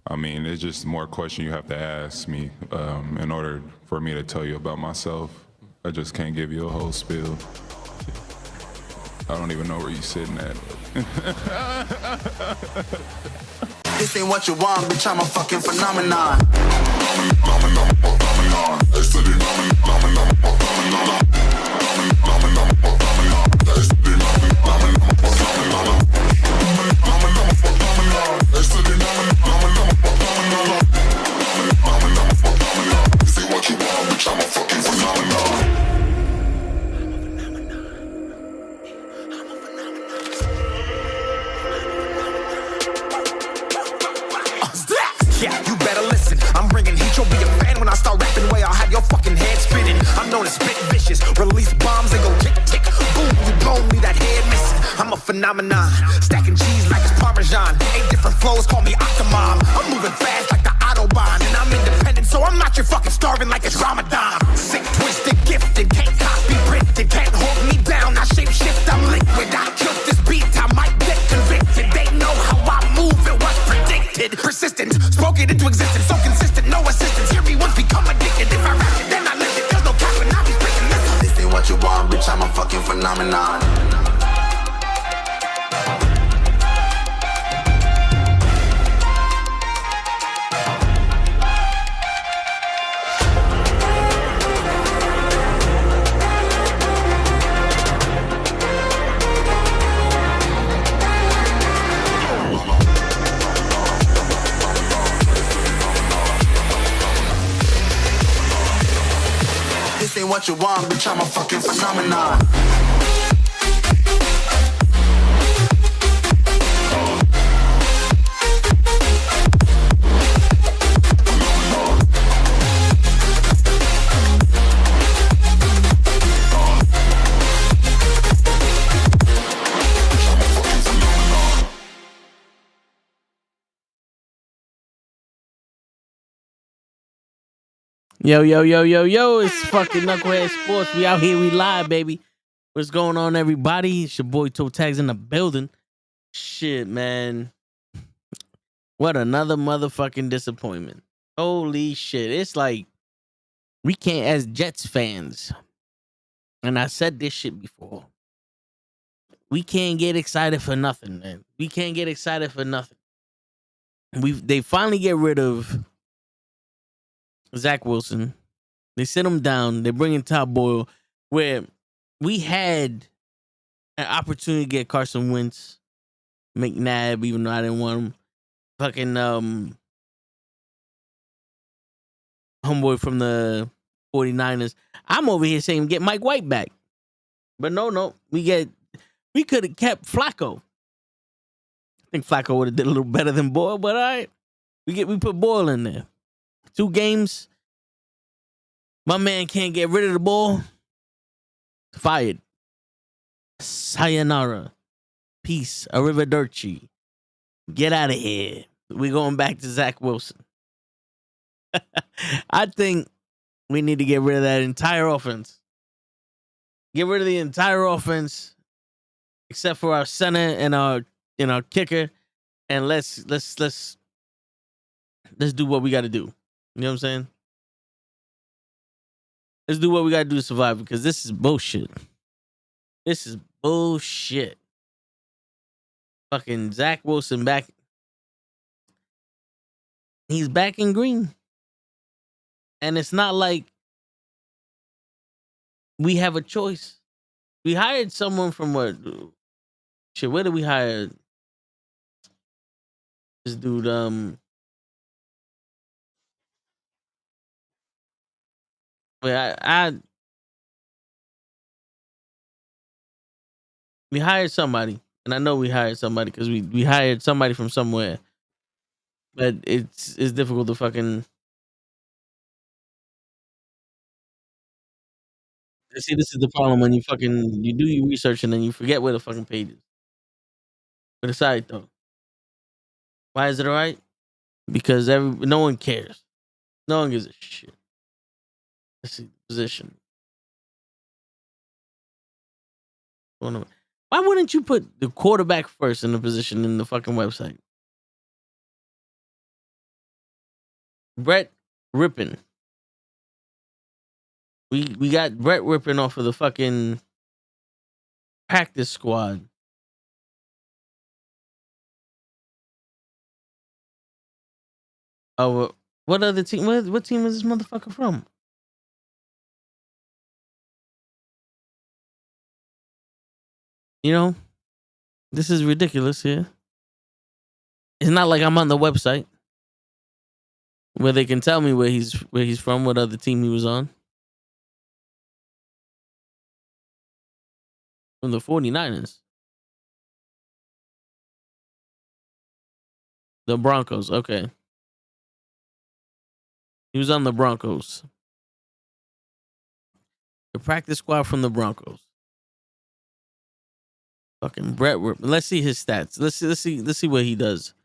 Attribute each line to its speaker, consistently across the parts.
Speaker 1: I mean, it's just more question you have to ask me in order for me to tell you about myself. I just can't give you a whole spiel. I don't even know where you're sitting at.
Speaker 2: This ain't what you want, bitch, I'm a fucking phenomenon.
Speaker 3: Yeah, you better listen. I'm bringing heat, you'll be a fan when I start rapping. Way I'll have your fucking head spinning. I'm known as spit vicious, release bombs and go tick tick. Boom, you blown me that head missing. I'm a phenomenon, stacking cheese like it's Parmesan. 8 different flows, call me Octomom. I'm moving fast like the Autobahn, and I'm independent, so I'm not your fucking starving like it's Ramadan. Sick, twisted, gifted, can't copy, printed, can't hold me down. I shape shift, I'm liquid. I killed this beat, I might get convicted. They know how I move, it was predicted. Persistent, spoke it into existence, so consistent, no assistance. Hear me once, become addicted. If I rap it, then I live it. There's no cap when I be speaking. Listen,
Speaker 2: This ain't what you want, bitch, I'm a fucking phenomenon. This ain't what you want, bitch, I'm a fucking phenomenon.
Speaker 4: Yo, it's fucking Knucklehead Sports. We out here, we live, baby. What's going on, everybody? It's your boy Toe Tags in the building. Shit, man. What another motherfucking disappointment. Holy shit. It's like we can't, as Jets fans, and I said this shit before, we can't get excited for nothing, man. We can't get excited for nothing. They finally get rid of Zach Wilson. They sit him down. They bring in Todd Boyle, where we had an opportunity to get Carson Wentz, McNabb, even though I didn't want him. Fucking homeboy from the 49ers. I'm over here saying get Mike White back. But no. We could have kept Flacco. I think Flacco would have did a little better than Boyle, but all right. We put Boyle in there. 2 games. My man can't get rid of the ball. Fired. Sayonara. Peace. Arrivederci. Get out of here. We're going back to Zach Wilson. I think we need to get rid of that entire offense. Get rid of the entire offense, except for our center and our kicker, and let's do what we got to do. You know what I'm saying? Let's do what we got to do to survive, because this is bullshit. This is bullshit. Fucking Zach Wilson back. He's back in green. And it's not like we have a choice. We hired someone from what? Shit, where did we hire this dude? We hired somebody, and I know we hired somebody because we hired somebody from somewhere, but it's difficult to fucking See, this is the problem when you do your research and then you forget where the fucking page is. But aside though, why is it alright? Because no one cares. No one gives a shit. Let's see position. Why wouldn't you put the quarterback first in the position in the fucking website? Brett Rippin. We got Brett Rippin off of the fucking practice squad. Oh, what other team? What team is this motherfucker from? You know, this is ridiculous here. It's not like I'm on the website where they can tell me where he's from, what other team he was on. From the 49ers. The Broncos, okay. He was on the Broncos. The practice squad from the Broncos. Fucking Brett. Let's see his stats. Let's see what he does.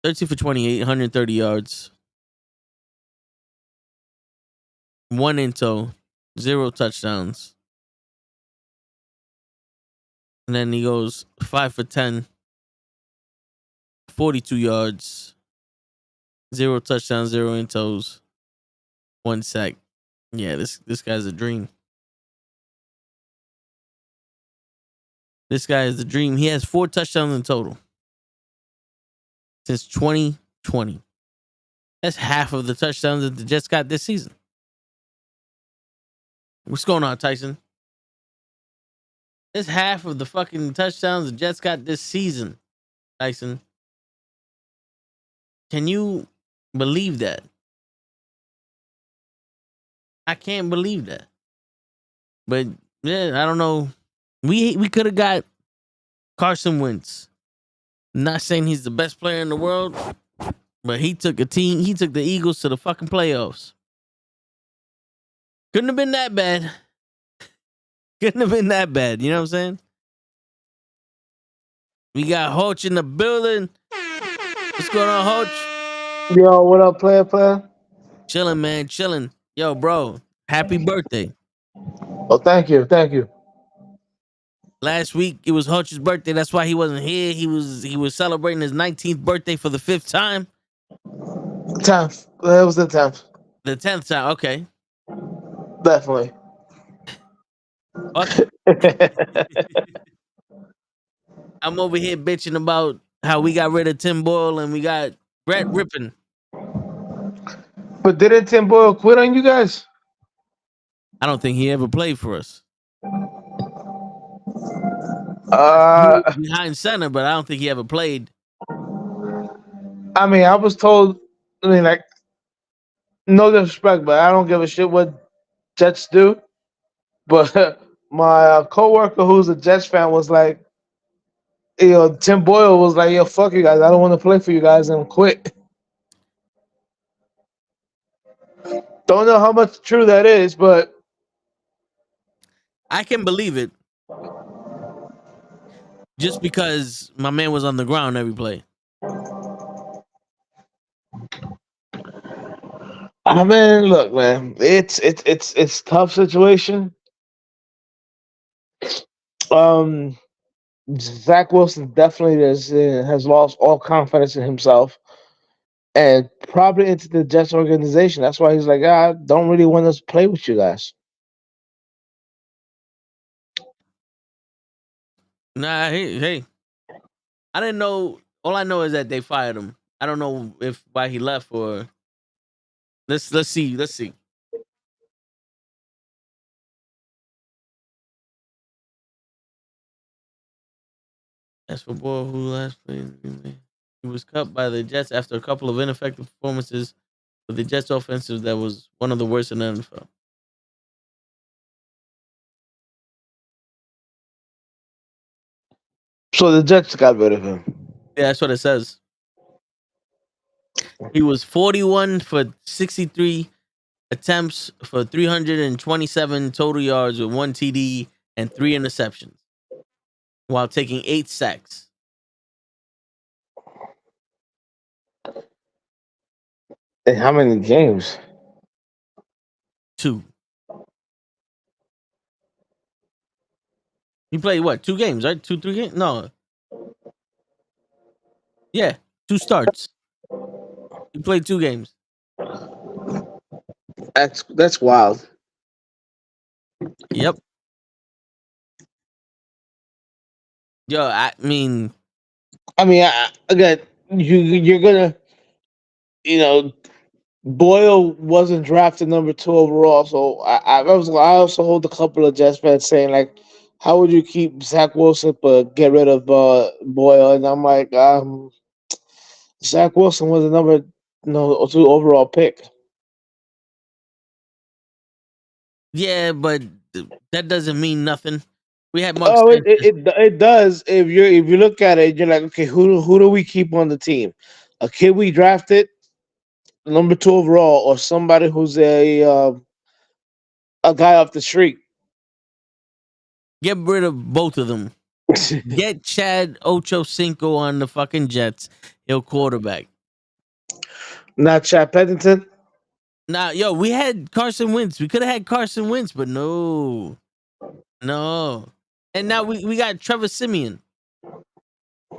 Speaker 4: 13 for 28, 130 yards. 1 in tow, 0 touchdowns. And then he goes 5 for 10, 42 yards, 0 touchdowns, 0 in tows, 1 sack. Yeah, this guy's a dream. This guy is the dream. He has 4 touchdowns in total since 2020. That's half of the touchdowns that the Jets got this season. What's going on, Tyson? That's half of the fucking touchdowns the Jets got this season, Tyson. Can you believe that? I can't believe that. But yeah, I don't know. We could have got Carson Wentz. Not saying he's the best player in the world, but he took the Eagles to the fucking playoffs. Couldn't have been that bad. Couldn't have been that bad. You know what I'm saying? We got Hoach in the building. What's going on, Hoach?
Speaker 5: Yo, what up, player?
Speaker 4: Chilling, man, chilling. Yo, bro, happy birthday.
Speaker 5: Oh, thank you.
Speaker 4: Last week it was Hoach's birthday. That's why he wasn't here. He was celebrating his 19th birthday for the 5th time.
Speaker 5: 10th. It was the 10th.
Speaker 4: The 10th time. Okay.
Speaker 5: Definitely.
Speaker 4: Okay. I'm over here bitching about how we got rid of Tim Boyle and we got Brett Rippin.
Speaker 5: But didn't Tim Boyle quit on you guys?
Speaker 4: I don't think he ever played for us. Behind center, but I don't think he ever played.
Speaker 5: I mean, I was told. I mean, like, no disrespect, but I don't give a shit what Jets do. But my coworker, who's a Jets fan, was like, Tim Boyle was like, "Yo, fuck you guys. I don't want to play for you guys," and quit. Don't know how much true that is, but
Speaker 4: I can believe it. Just because my man was on the ground every play.
Speaker 5: I mean, look, man, it's tough situation. Zach Wilson definitely has lost all confidence in himself, and probably into the Jets organization. That's why he's like, I don't really want to play with you guys.
Speaker 4: Nah, hey. I didn't know. All I know is that they fired him. I don't know why he left or. Let's see. As for Boyle, who last played, he was cut by the Jets after a couple of ineffective performances with the Jets offensive that was one of the worst in the NFL.
Speaker 5: So the Jets got rid of him.
Speaker 4: Yeah, that's what it says. He was 41 for 63, attempts for 327 total yards with 1 TD and 3 interceptions while taking 8 sacks.
Speaker 5: And how many games?
Speaker 4: 2. He played what? 2 games, right? 2, 3 games? No. Yeah, 2 starts. He played 2 games.
Speaker 5: That's wild.
Speaker 4: Yep. Yo, I mean,
Speaker 5: Again, you're gonna, you know, Boyle wasn't drafted number 2 overall, so I also hold a couple of Jets fans saying like, how would you keep Zach Wilson but get rid of Boyle? And I'm like, Zach Wilson was the number 2 overall pick.
Speaker 4: yeah, but that doesn't mean nothing. We had Mark
Speaker 5: Oh,
Speaker 4: Sanchez.
Speaker 5: it does. If you look at it, you're like, okay, who do we keep on the team? A kid we drafted, number 2 overall, or somebody who's a guy off the street.
Speaker 4: Get rid of both of them. Get Chad Ochocinco on the fucking Jets. He'll quarterback.
Speaker 5: Not Chad Pennington.
Speaker 4: Now, yo, we had Carson Wentz. We could have had Carson Wentz, but no. And now we got Trevor Simeon.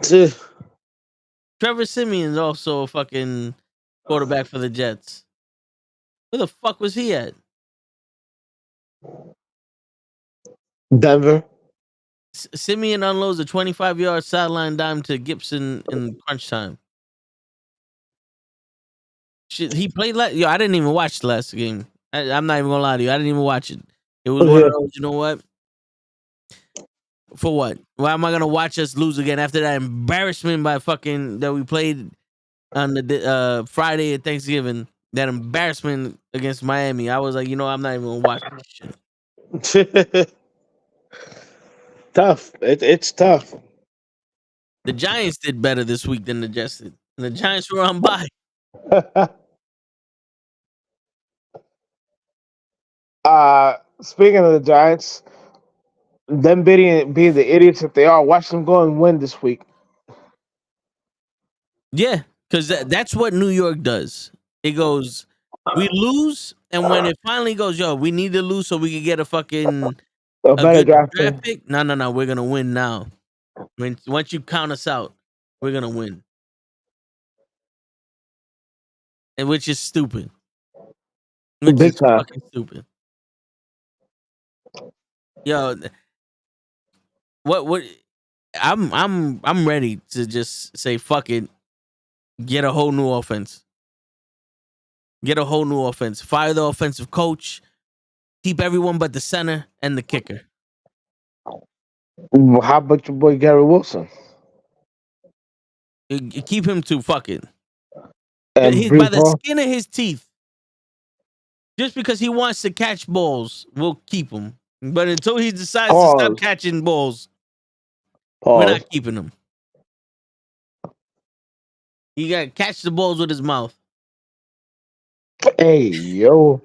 Speaker 4: Trevor Simeon's also a fucking quarterback for the Jets. Where the fuck was he at?
Speaker 5: Denver.
Speaker 4: Simeon unloads a 25-yard sideline dime to Gibson in crunch time. Shit, he played yo, I didn't even watch the last game. I'm not even gonna lie to you. I didn't even watch it. It was one of those, you know what? For what? Why am I gonna watch us lose again after that embarrassment by fucking that we played on the Friday at Thanksgiving? That embarrassment against Miami. I was like, you know, I'm not even gonna watch this shit.
Speaker 5: Tough. It's tough.
Speaker 4: The Giants did better this week than the Jets did. And the Giants were on bye.
Speaker 5: Speaking of the Giants, them being the idiots that they are, watch them go and win this week.
Speaker 4: Yeah, because that's what New York does. It goes, we lose, and when it finally goes, yo, we need to lose so we can get
Speaker 5: A
Speaker 4: a
Speaker 5: better
Speaker 4: good
Speaker 5: draft
Speaker 4: draft
Speaker 5: pick.
Speaker 4: pick. No, we're gonna win now. Once you count us out, we're gonna win, and which is stupid. Which
Speaker 5: Big
Speaker 4: is
Speaker 5: time.
Speaker 4: fucking stupid. Yo, what? I'm ready to just say fuck it. Get a whole new offense. Get a whole new offense. Fire the offensive coach. Keep everyone but the center and the kicker.
Speaker 5: How about your boy Gary Wilson
Speaker 4: You keep him to fuck it.
Speaker 5: and
Speaker 4: He's by
Speaker 5: Brees
Speaker 4: the
Speaker 5: Hall?
Speaker 4: skin of his teeth. Just because he wants to catch balls, we'll keep him. But until he decides to stop
Speaker 5: Pause.
Speaker 4: catching balls, we're
Speaker 5: Pause.
Speaker 4: not keeping him. He got to catch the balls with his mouth.
Speaker 5: Hey yo.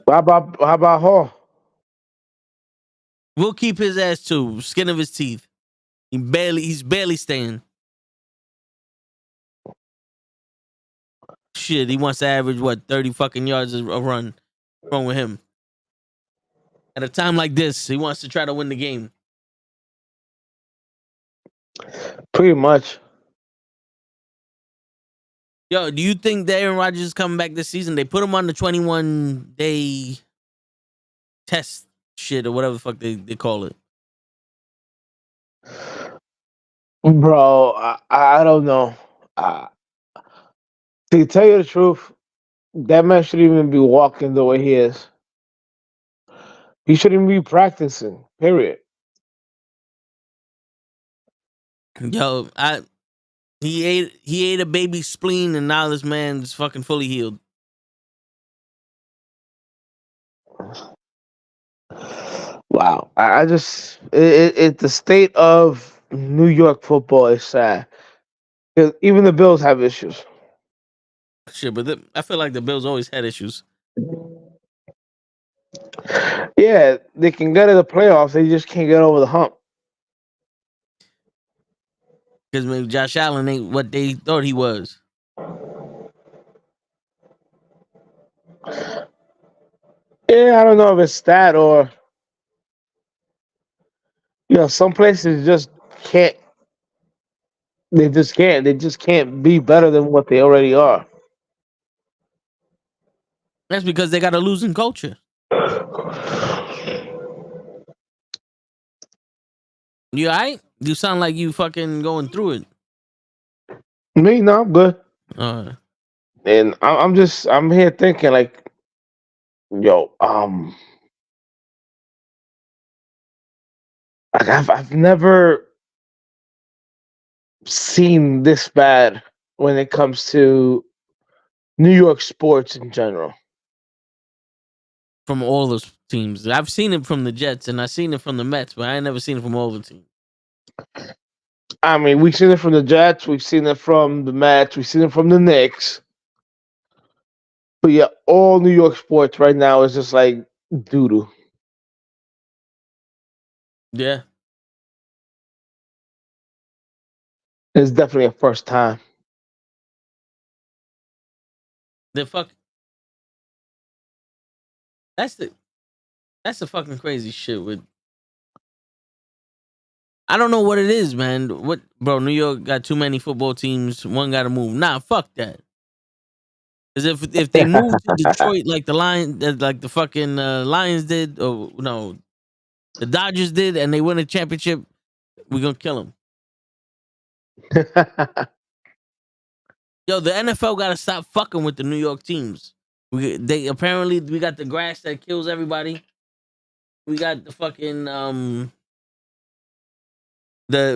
Speaker 5: How about Hall?
Speaker 4: We'll keep his ass too. Skin of his teeth. He's barely staying. Shit, he wants to average what 30 fucking yards a run. What's wrong with him? At a time like this, he wants to try to win the game.
Speaker 5: Pretty much.
Speaker 4: Yo, do you think that Aaron Rodgers is coming back this season? They put him on the 21-day test shit or whatever the fuck they call it.
Speaker 5: Bro, I don't know. To tell you the truth, that man shouldn't even be walking the way he is. He shouldn't be practicing. Period.
Speaker 4: Yo, he ate a baby spleen and now this man's fucking fully healed.
Speaker 5: Wow. I just the state of New York football is sad. 'Cause even the Bills have issues.
Speaker 4: Shit, but I feel like the Bills always had issues.
Speaker 5: Yeah, they can get to the playoffs. They just can't get over the hump.
Speaker 4: Because maybe Josh Allen ain't what they thought he was.
Speaker 5: Yeah, I don't know if it's that or some places just can't. They just can't. They just can't be better than what they already are.
Speaker 4: That's because they got a losing culture. You all right? You sound like you fucking going through it.
Speaker 5: Me, no, I'm good.
Speaker 4: Uh,
Speaker 5: And I'm here thinking like, yo, like I've never seen this bad when it comes to New York sports in general.
Speaker 4: from all those teams. I've seen it from the Jets and I've seen it from the Mets, but I ain't never seen it from all the teams.
Speaker 5: I mean, we've seen it from the Jets, we've seen it from the Mets, we've seen it from the Knicks. But yeah, all New York sports right now is just like doo doo.
Speaker 4: Yeah.
Speaker 5: It's definitely a first time.
Speaker 4: The fuck. That's the fucking crazy shit with. I don't know what it is, man. What, bro? New York got too many football teams. One got to move. Nah, fuck that. Because if they move to Detroit like like the fucking Lions did, or no, the Dodgers did, and they win a championship, we're gonna kill them. Yo, the NFL gotta stop fucking with the New York teams. We got the grass that kills everybody. We got the fucking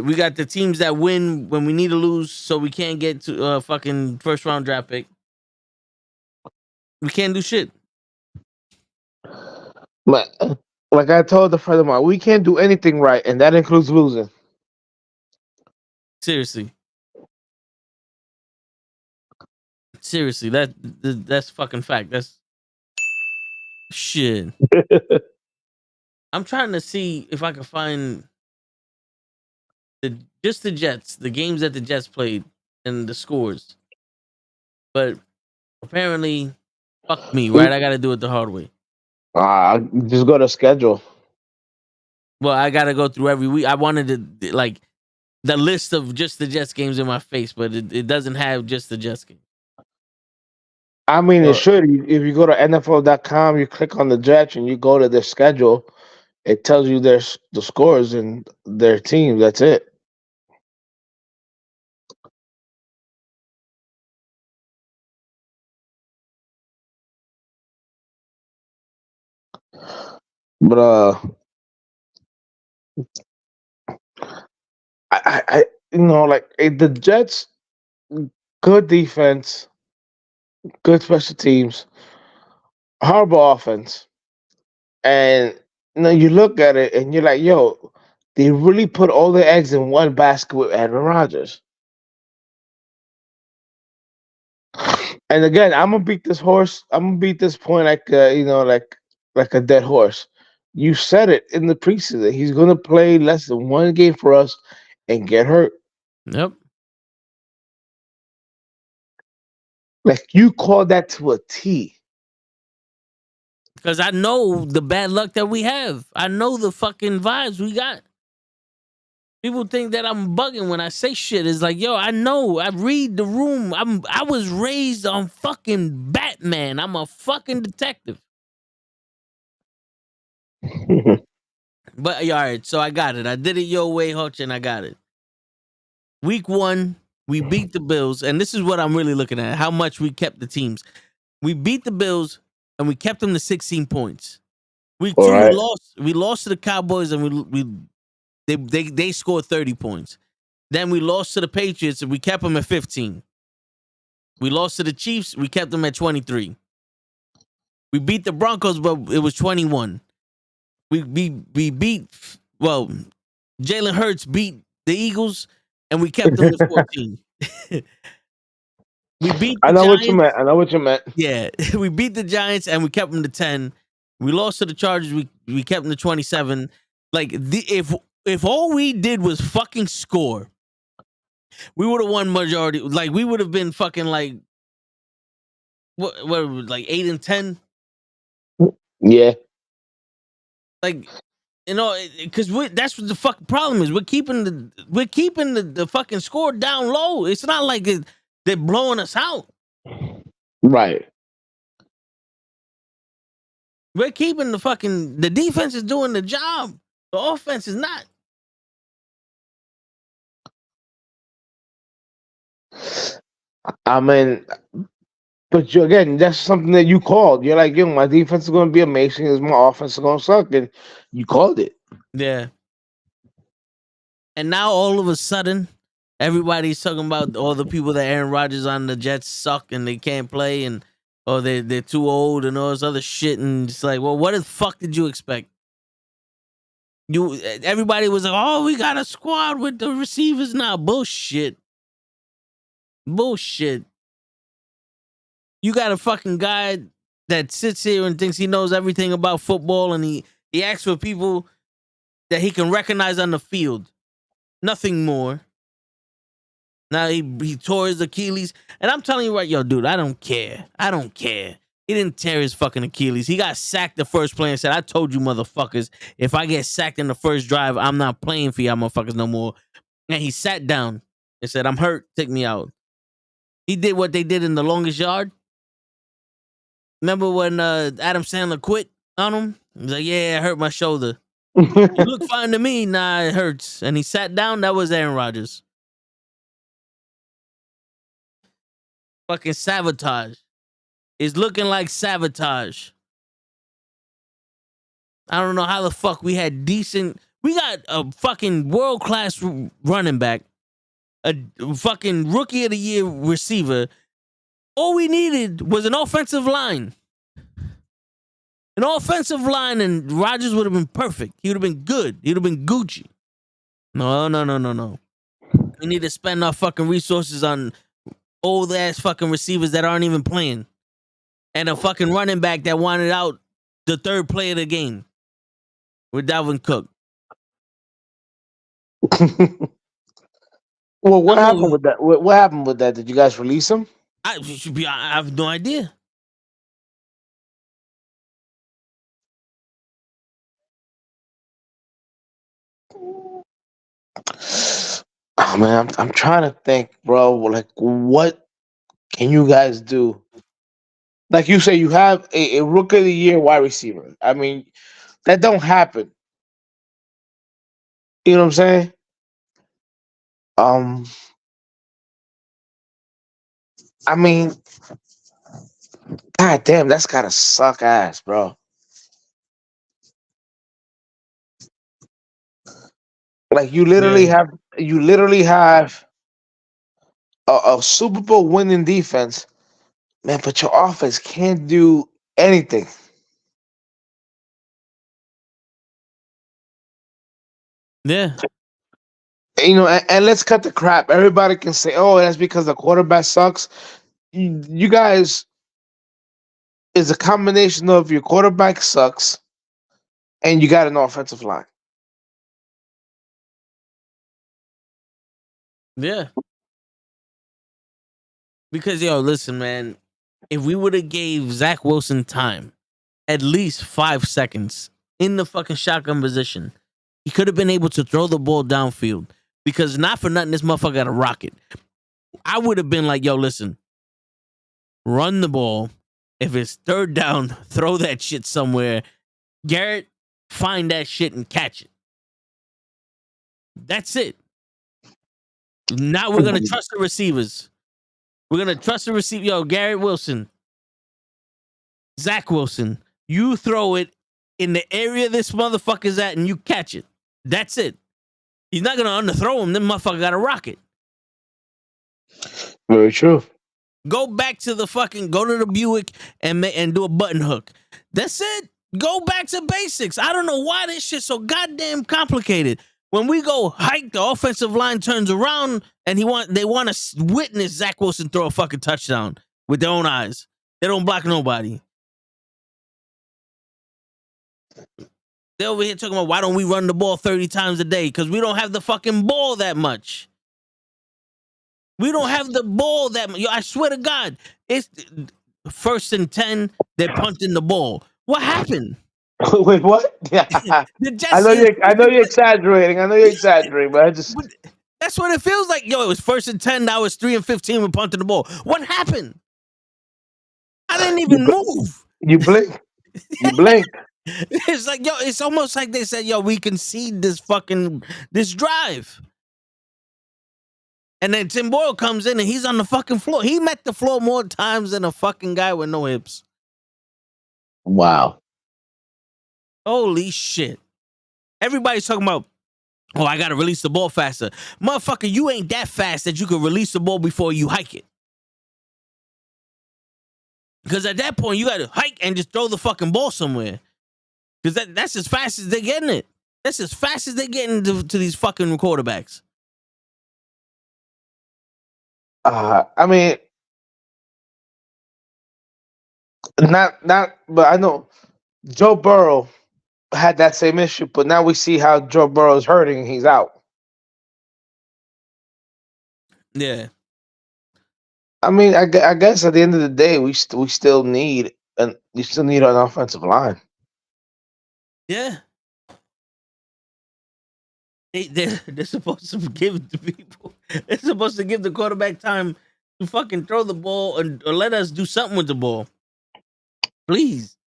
Speaker 4: we got the teams that win when we need to lose, so we can't get to fucking first round draft pick. We can't do shit.
Speaker 5: But like I told a friend of mine, we can't do anything right, and that includes losing.
Speaker 4: Seriously, that's fucking fact. That's shit. I'm trying to see if I can find just the Jets, the games that the Jets played, and the scores. But apparently, fuck me, right? I got to do it the hard way.
Speaker 5: Just go to schedule.
Speaker 4: Well, I got to go through every week. I wanted to like the list of just the Jets games in my face, but it doesn't have just the Jets game.
Speaker 5: I mean, it
Speaker 4: So,
Speaker 5: should. If you go to NFL.com, you click on the Jets and you go to their schedule, it tells you the scores and their teams. That's it. But I like the Jets, good defense, good special teams, horrible offense, and you look at it and you're like, yo, they really put all their eggs in one basket with Aaron Rodgers. And again, I'm gonna beat this horse. I'm gonna beat this point like like a dead horse. You said it in the preseason. He's gonna play less than one game for us and get hurt.
Speaker 4: yep.
Speaker 5: Like you call that to a T.
Speaker 4: Because I know the bad luck that we have. I know the fucking vibes we got. People think that I'm bugging when I say shit. It's like, yo, I know. I read the room. I was raised on fucking Batman. I'm a fucking detective. But all right, so I got it. I did it your way, Hutch, and I got it. Week 1, we beat the Bills, and this is what I'm really looking at: how much we kept the teams. We beat the Bills, and we kept them to 16 points. Week 2,
Speaker 5: All right.
Speaker 4: we lost. We lost to the Cowboys, and they scored 30 points. Then we lost to the Patriots, and we kept them at 15. We lost to the Chiefs. We kept them at 23. We beat the Broncos, but it was 21. We beat. Well, Jalen Hurts beat the Eagles, and we kept them to 14. We beat
Speaker 5: I
Speaker 4: the
Speaker 5: know what you
Speaker 4: Giants.
Speaker 5: meant. I know what you meant.
Speaker 4: Yeah, we beat the Giants and we kept them to 10. We lost to the Chargers. We kept them to 27. Like if all we did was fucking score, we would have won majority. Like we would have been fucking like what like 8-10.
Speaker 5: Yeah.
Speaker 4: Like because that's what the fucking problem is. We're keeping the fucking score down low. It's not like they're blowing us out.
Speaker 5: Right.
Speaker 4: We're keeping the defense is doing the job. The offense is not.
Speaker 5: I mean, but again, that's something that you called. You're like, yo, my defense is going to be amazing. Is my offense is going to suck, and you called it.
Speaker 4: Yeah. And now all of a sudden, everybody's talking about all the people that Aaron Rodgers on the Jets suck and they can't play and they're too old and all this other shit. And it's like, well, what the fuck did you expect? Everybody was like, oh, we got a squad with the receivers now. Bullshit. You got a fucking guy that sits here and thinks he knows everything about football and he asks for people that he can recognize on the field. Nothing more. Now he tore his Achilles. And I'm telling you right, yo, dude, I don't care. He didn't tear his fucking Achilles. He got sacked the first play and said, I told you motherfuckers, if I get sacked in the first drive, I'm not playing for y'all motherfuckers no more. And he sat down and said, I'm hurt. Take me out. He did what they did in The Longest Yard. Remember when Adam Sandler quit on him? He was like, yeah, I hurt my shoulder. You look fine to me. Nah, it hurts. And he sat down. That was Aaron Rodgers. Fucking sabotage. It's looking like sabotage. I don't know how the fuck we got a fucking world-class running back, a fucking rookie of the year receiver. All we needed was an offensive line. An offensive line and Rodgers would have been perfect. He would have been good. He would have been Gucci. No. We need to spend our fucking resources on old ass fucking receivers that aren't even playing. And a fucking running back that wanted out the third play of the game with Dalvin Cook.
Speaker 5: Well, what happened with that? What happened with that? Did you guys release him?
Speaker 4: I have no idea.
Speaker 5: Oh man, I'm trying to think, bro. Like, what can you guys do? Like you say, you have a rookie of the year wide receiver. I mean, that don't happen. You know what I'm saying? Um, I mean, god damn, that's gotta suck ass, bro. Like you literally
Speaker 4: Yeah.
Speaker 5: have a Super Bowl winning defense, man, but your offense can't do anything.
Speaker 4: Yeah.
Speaker 5: You know, and let's cut the crap. Everybody can say, "Oh, that's because the quarterback sucks." You guys is a combination of your quarterback sucks and you got an offensive line.
Speaker 4: Yeah. Because, yo, listen, man, if we would have gave Zach Wilson time, at least 5 seconds in the fucking shotgun position, he could have been able to throw the ball downfield. Because not for nothing, this motherfucker got a rocket. I would have been like, yo, listen, run the ball. If it's third down, throw that shit somewhere. Garrett, find that shit and catch it. That's it. Now we're going to trust the receivers. We're going to trust the receiver. Yo, Garrett Wilson, Zach Wilson, you throw it in the area this motherfucker's at and you catch it. That's it. He's not going to underthrow him. Then motherfucker got a rocket.
Speaker 5: Very true.
Speaker 4: Go back to go to the Buick and do a button hook. That's it. Go back to basics. I don't know why this shit's so goddamn complicated. When we go hike, the offensive line turns around and they want to witness Zach Wilson throw a fucking touchdown with their own eyes. They don't block nobody. They're over here talking about why don't we run the ball 30 times a day? Because we don't have the fucking ball that much. We don't have the ball that much. Yo, I swear to God, it's 1st and 10. They're punting the ball. What happened?
Speaker 5: Wait, what? Yeah.
Speaker 4: The Jets
Speaker 5: I know you're exaggerating. But I just
Speaker 4: that's what it feels like. Yo, it was 1st and 10. Now it's 3 and 15. We're punting the ball. What happened? I didn't even move.
Speaker 5: you blink. You blink.
Speaker 4: It's like, yo, it's almost like they said, yo, we concede this drive. And then Tim Boyle comes in and he's on the fucking floor. He met the floor more times than a fucking guy with no hips.
Speaker 5: Wow.
Speaker 4: Holy shit. Everybody's talking about, oh, I got to release the ball faster. Motherfucker, you ain't that fast that you can release the ball before you hike it. Because at that point, you got to hike and just throw the fucking ball somewhere. Because that's as fast as they're getting it. That's as fast as they're getting to these fucking quarterbacks.
Speaker 5: I mean, not, but I know Joe Burrow had that same issue, but now we see how Joe Burrow is hurting and he's out.
Speaker 4: Yeah.
Speaker 5: I mean, I guess at the end of the day, we still need an offensive line.
Speaker 4: Yeah. They're supposed to give the people. They're supposed to give the quarterback time to fucking throw the ball or let us do something with the ball. Please.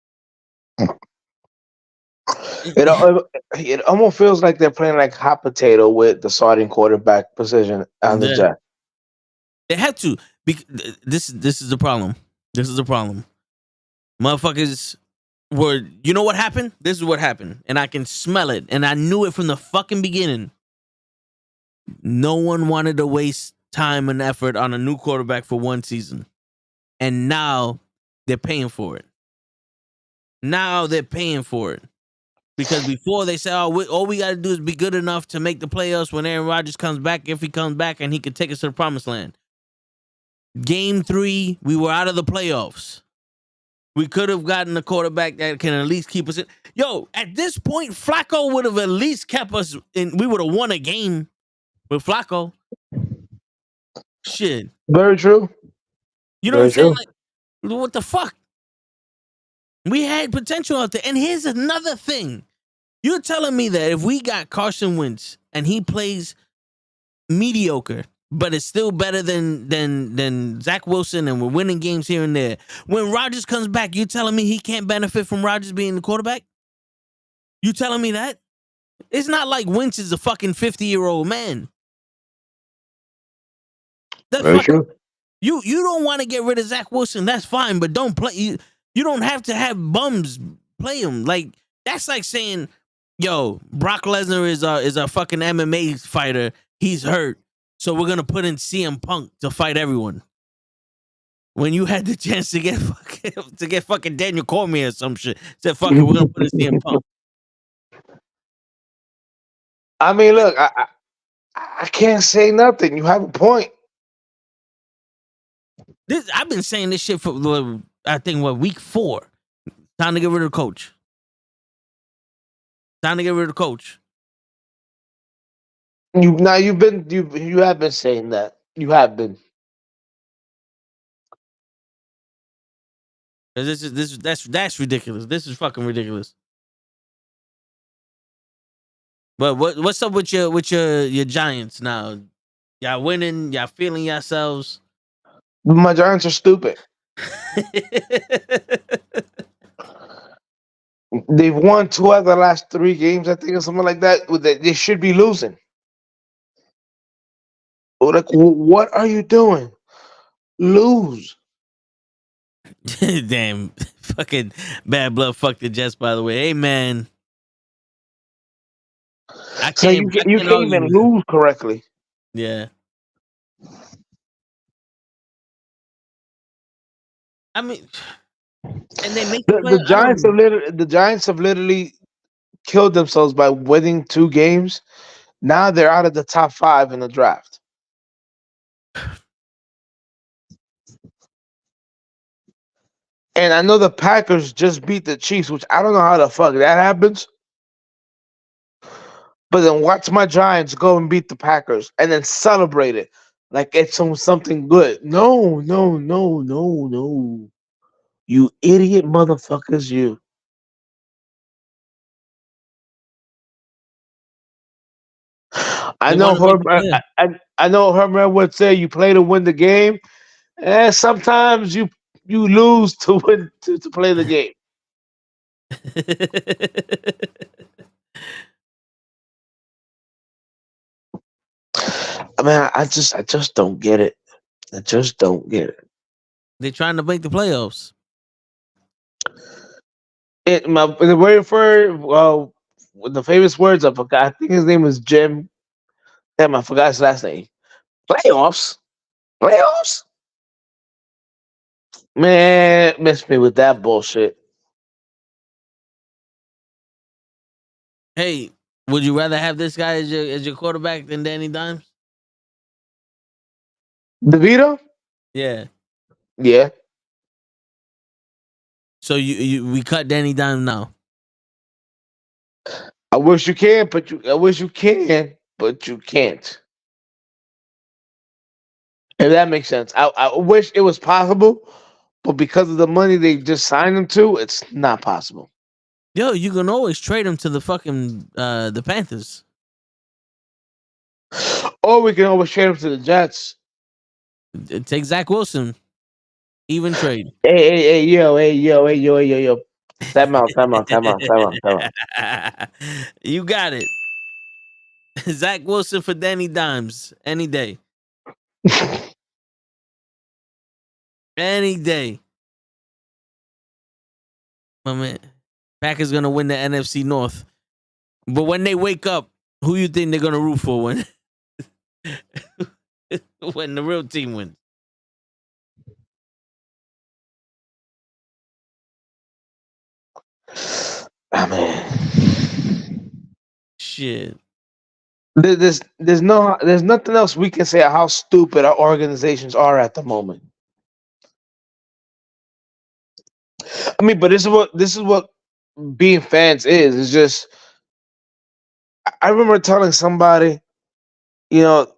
Speaker 5: It almost feels like they're playing like hot potato with the starting quarterback position on the Jets.
Speaker 4: They have to. This is the problem. This is the problem. Motherfuckers were. You know what happened? This is what happened, and I can smell it, and I knew it from the fucking beginning. No one wanted to waste time and effort on a new quarterback for one season, and now they're paying for it. Now they're paying for it. Because before they said, oh, all we got to do is be good enough to make the playoffs when Aaron Rodgers comes back, if he comes back, and he could take us to the promised land. Game 3, we were out of the playoffs. We could have gotten a quarterback that can at least keep us in. Yo, at this point, Flacco would have at least kept us in. We would have won a game with Flacco. Shit.
Speaker 5: Very true.
Speaker 4: You know what I'm saying? Like, what the fuck? We had potential out there. And here's another thing. You're telling me that if we got Carson Wentz and he plays mediocre, but it's still better than Zach Wilson and we're winning games here and there. When Rodgers comes back, you're telling me he can't benefit from Rodgers being the quarterback? You telling me that? It's not like Wentz is a fucking 50-year-old man.
Speaker 5: Very true.
Speaker 4: You don't want to get rid of Zach Wilson, that's fine, but don't play. You don't have to have bums play him. Like, that's like saying, yo, Brock Lesnar is a fucking MMA fighter. He's hurt. So we're going to put in CM Punk to fight everyone. When you had the chance to get fucking Daniel Cormier or some shit. Said, fuck it, we're going to put in CM Punk.
Speaker 5: I mean, look, I can't say nothing. You have a point.
Speaker 4: I've been saying this shit for, I think, week 4. Time to get rid of the coach. Time to get rid of the coach.
Speaker 5: You have been saying that. You have been.
Speaker 4: That's ridiculous. This is fucking ridiculous. But what's up with your Giants now? Y'all winning? Y'all feeling yourselves?
Speaker 5: My Giants are stupid. They've won 2 out of the last 3 games, I think, or something like that. They should be losing. Like, what are you doing? Lose.
Speaker 4: Damn, fucking bad blood. Fuck the Jets, by the way. Hey, man.
Speaker 5: You can't even lose correctly.
Speaker 4: Yeah. I mean, and they make
Speaker 5: the Giants have literally killed themselves by winning 2 games Now they're out of the top 5 in the draft. And I know the Packers just beat the Chiefs, which I don't know how the fuck that happens. But then watch my Giants go and beat the Packers and then celebrate it like it's something good. No, no, no, no, no. You idiot motherfuckers, you. I
Speaker 4: They
Speaker 5: know
Speaker 4: want to make the
Speaker 5: Herb.
Speaker 4: playoffs.
Speaker 5: I know Herb would say you play to win the game, and sometimes you lose to win to play the game. I mean, I just don't get it. I just don't get it.
Speaker 4: They're trying to make the playoffs.
Speaker 5: The very first, the famous words I forgot. I think his name was Jim. Damn, I forgot his last name. Playoffs, playoffs. Man, miss me with that bullshit.
Speaker 4: Hey, would you rather have this guy as your quarterback than Danny Dimes?
Speaker 5: DeVito?
Speaker 4: Yeah.
Speaker 5: Yeah.
Speaker 4: So we cut Danny Dimes now.
Speaker 5: I wish you can, but I wish you can, but you can't. If that makes sense. I wish it was possible, but because of the money they just signed him to, it's not possible.
Speaker 4: Yo, you can always trade him to the fucking the Panthers.
Speaker 5: Or we can always trade him to the Jets.
Speaker 4: Take Zach Wilson. Even trade.
Speaker 5: Hey, yo. Time out.
Speaker 4: You got it. Zach Wilson for Danny Dimes any day. Any day. My man, Packers gonna win the NFC North. But when they wake up, who you think they're gonna root for when when the real team wins?
Speaker 5: I mean,
Speaker 4: Shit.
Speaker 5: there's nothing else we can say how stupid our organizations are at the moment. I mean, but this is what being fans is. It's just I remember telling somebody, you know,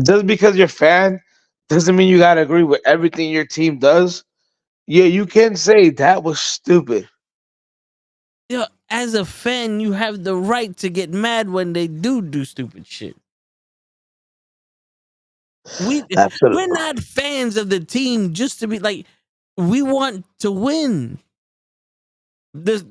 Speaker 5: just because you're a fan doesn't mean you gotta agree with everything your team does. Yeah, you can say that was stupid.
Speaker 4: Yo, as a fan, you have the right to get mad when they do stupid shit. We're
Speaker 5: Absolutely.
Speaker 4: not fans of the team just to be like, we want to win. This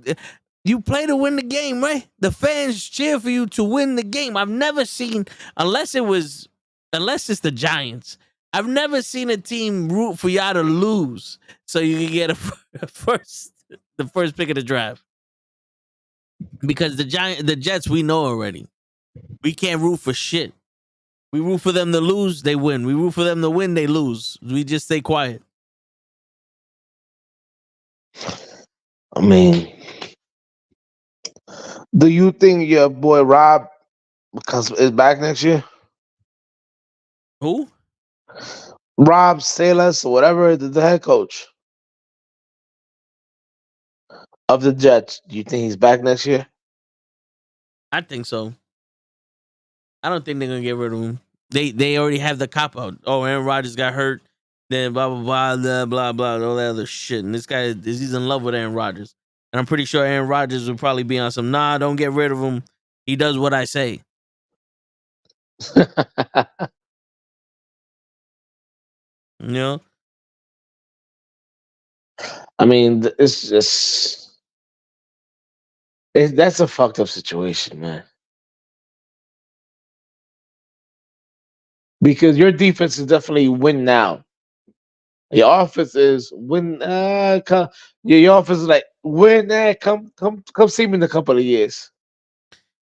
Speaker 4: you play to win the game, right? The fans cheer for you to win the game. I've never seen, unless it's the Giants. I've never seen a team root for y'all to lose so you can get the first pick of the draft. Because the Jets, we know already. We can't root for shit. We root for them to lose, they win. We root for them to win, they lose. We just stay quiet.
Speaker 5: I mean, do you think your boy Rob because is back next year?
Speaker 4: Who?
Speaker 5: Rob Salas or whatever the head coach of the Jets. Do you think he's back next year?
Speaker 4: I think so. I don't think they're gonna get rid of him. They already have the cop out. Oh, Aaron Rodgers got hurt. Then blah blah blah all that other shit. And this guy he's in love with Aaron Rodgers. And I'm pretty sure Aaron Rodgers would probably be on some. Nah, don't get rid of him. He does what I say. You know.
Speaker 5: I mean, it's just that's a fucked up situation, man. Because your defense is definitely win now. Your offense is win. Your offense is like win. Come see me in a couple of years.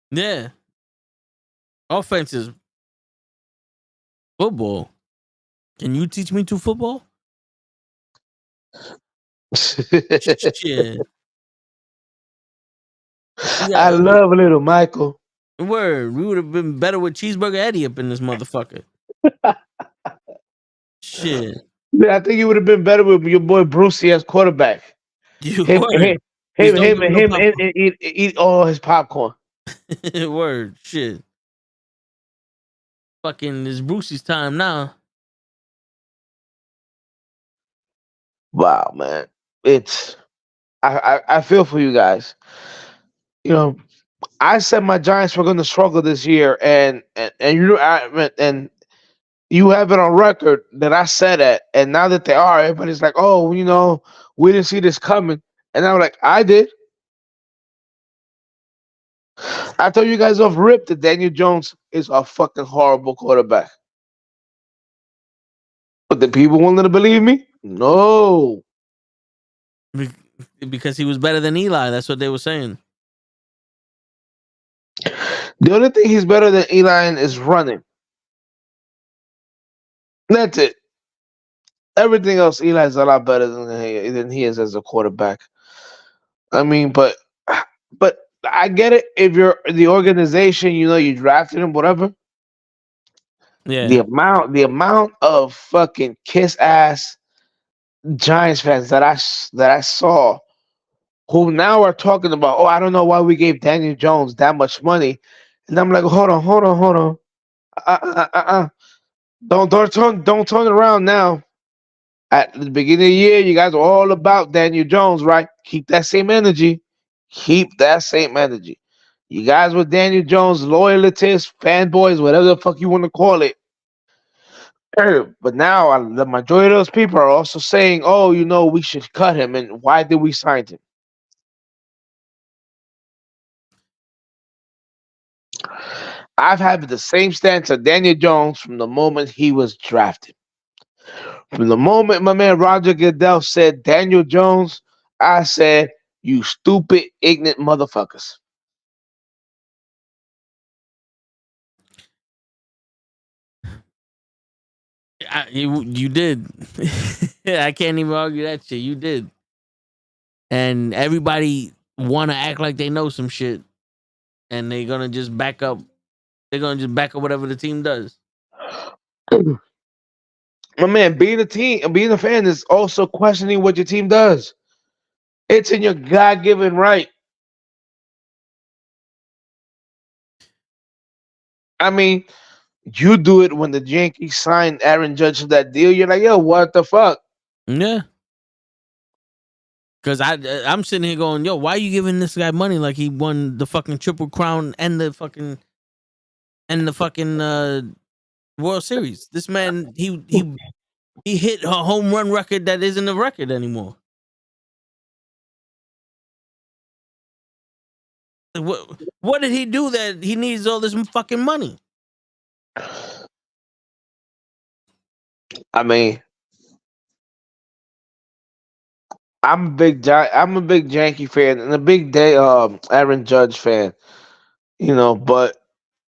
Speaker 4: Yeah. Offense is football. Can you teach me to football? Shit.
Speaker 5: I love little Michael.
Speaker 4: Word, we would have been better with Cheeseburger Eddie up in this motherfucker. Shit.
Speaker 5: I think you would have been better with your boy Brucey as quarterback.
Speaker 4: You
Speaker 5: Him,
Speaker 4: word.
Speaker 5: him,
Speaker 4: Just
Speaker 5: him,
Speaker 4: don't
Speaker 5: him,
Speaker 4: give him
Speaker 5: and
Speaker 4: no
Speaker 5: him,
Speaker 4: popcorn.
Speaker 5: eat all his popcorn.
Speaker 4: Word. Shit. Fucking it's Brucey's time now.
Speaker 5: Wow, man, it's I feel for you guys. You know, I said my Giants were going to struggle this year, and and you have it on record that I said that, and now that they are, everybody's like, oh, we didn't see this coming, and I'm like, I did. I told you guys off rip that Daniel Jones is a fucking horrible quarterback. But the people wanted to believe me? No.
Speaker 4: Because he was better than Eli. That's what they were saying.
Speaker 5: The only thing he's better than Eli in is running. That's it. Everything else, Eli's a lot better than he is as a quarterback. I mean, but I get it. If you're the organization, you drafted him, whatever.
Speaker 4: Yeah.
Speaker 5: The amount of fucking kiss ass Giants fans that I saw who now are talking about, oh, I don't know why we gave Daniel Jones that much money, and I'm like, hold on. Uh. Don't turn around now. At the beginning of the year, you guys are all about Daniel Jones, right? Keep that same energy. Keep that same energy. You guys were Daniel Jones loyalists, fanboys, whatever the fuck you want to call it. But now the majority of those people are also saying, oh, we should cut him. And why did we sign him? I've had the same stance of Daniel Jones from the moment he was drafted. From the moment my man Roger Goodell said Daniel Jones, I said, you stupid, ignorant motherfuckers.
Speaker 4: You did. I can't even argue that shit. You did. And everybody want to act like they know some shit, and they're gonna just back up. They're gonna just back up whatever the team does.
Speaker 5: My man, being a fan is also questioning what your team does. It's in your God-given right. I mean, you do it when the Yankees signed Aaron Judge to that deal. You're like, yo, what the fuck?
Speaker 4: Yeah. Cause I'm sitting here going, yo, why are you giving this guy money like he won the fucking Triple Crown and the fucking World Series? This man, he hit a home run record that isn't a record anymore. What did he do that he needs all this fucking money?
Speaker 5: I mean, I'm a big Yankee fan and a big Aaron Judge fan. But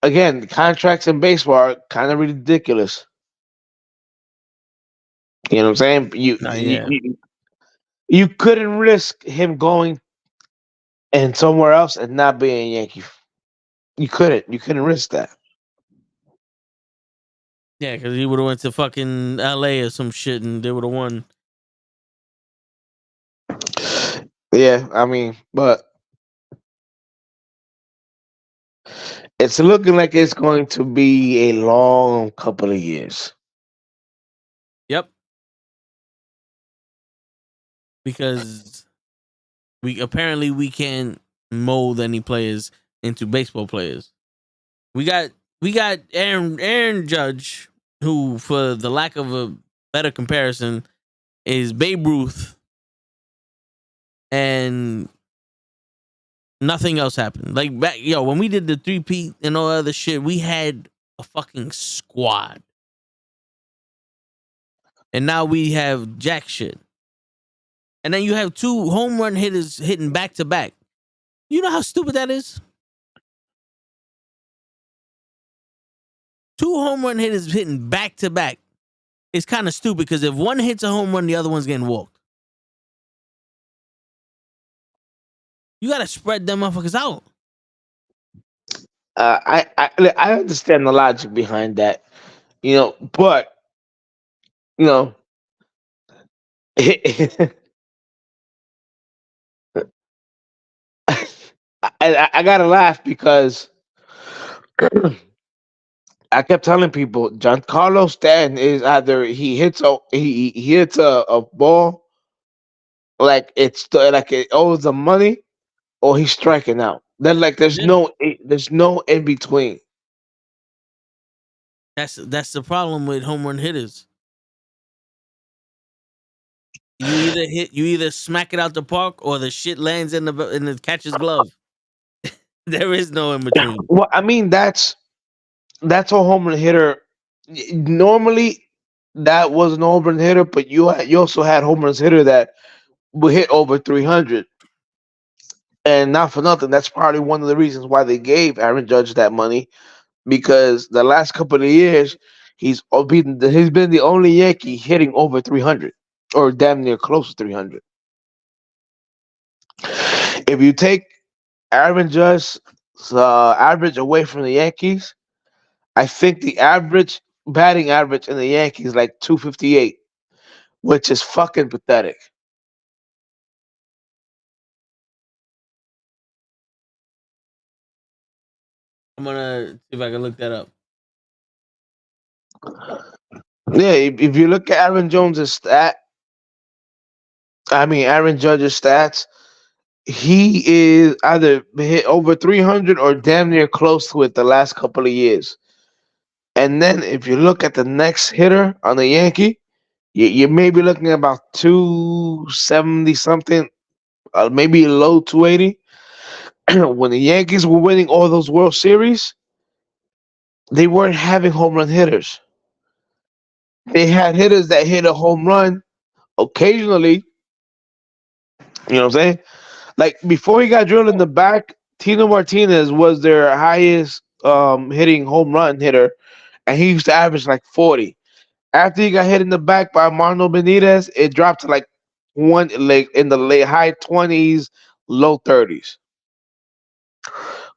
Speaker 5: again, the contracts in baseball are kind of ridiculous. You know what I'm saying?
Speaker 4: Yeah.
Speaker 5: You couldn't risk him going and somewhere else and not being a Yankee. You couldn't. You couldn't risk that.
Speaker 4: Yeah, because he would have went to fucking LA or some shit and they would have won.
Speaker 5: Yeah, I mean, but it's looking like it's going to be a long couple of years.
Speaker 4: Yep. Because we can't mold any players into baseball players. We got Aaron Judge, who, for the lack of a better comparison, is Babe Ruth, and nothing else happened. Like when we did the 3-peat and all other shit, we had a fucking squad, and now we have jack shit. And then you have 2 home run hitters hitting back to back. You know how stupid that is? 2 home run hitters hitting back to back. It's kind of stupid because if one hits a home run, the other one's getting walked. You got to spread them motherfuckers out.
Speaker 5: I understand the logic behind that, but you know, I gotta laugh because I kept telling people Giancarlo Stanton is either he hits a ball like like it owes the money, or he's striking out. Then like
Speaker 4: Yeah.
Speaker 5: there's no in between.
Speaker 4: That's the problem with home run hitters. You either smack it out the park or the shit lands in the catcher's glove. There is no in between.
Speaker 5: Well, I mean that's a home run hitter. Normally, that was an home run hitter, but you also had home runs hitter that would hit over 300. And not for nothing, that's probably one of the reasons why they gave Aaron Judge that money, because the last couple of years he's been the only Yankee hitting over 300 or damn near close to 300. If you take Aaron Judge's average away from the Yankees, I think the average batting average in the Yankees like 258, which is fucking pathetic.
Speaker 4: I'm gonna see if I can look that up.
Speaker 5: Yeah, if you look at Aaron Judge's stats, he is either hit over 300 or damn near close to it the last couple of years. And then if you look at the next hitter on the Yankee, you may be looking at about 270 something, maybe low 280. When the Yankees were winning all those World Series, they weren't having home run hitters. They had hitters that hit a home run occasionally. You know what I'm saying? Like before he got drilled in the back, Tino Martinez was their highest hitting home run hitter, and he used to average like 40. After he got hit in the back by Marno Benitez, it dropped to like one like in the late high 20s, low 30s.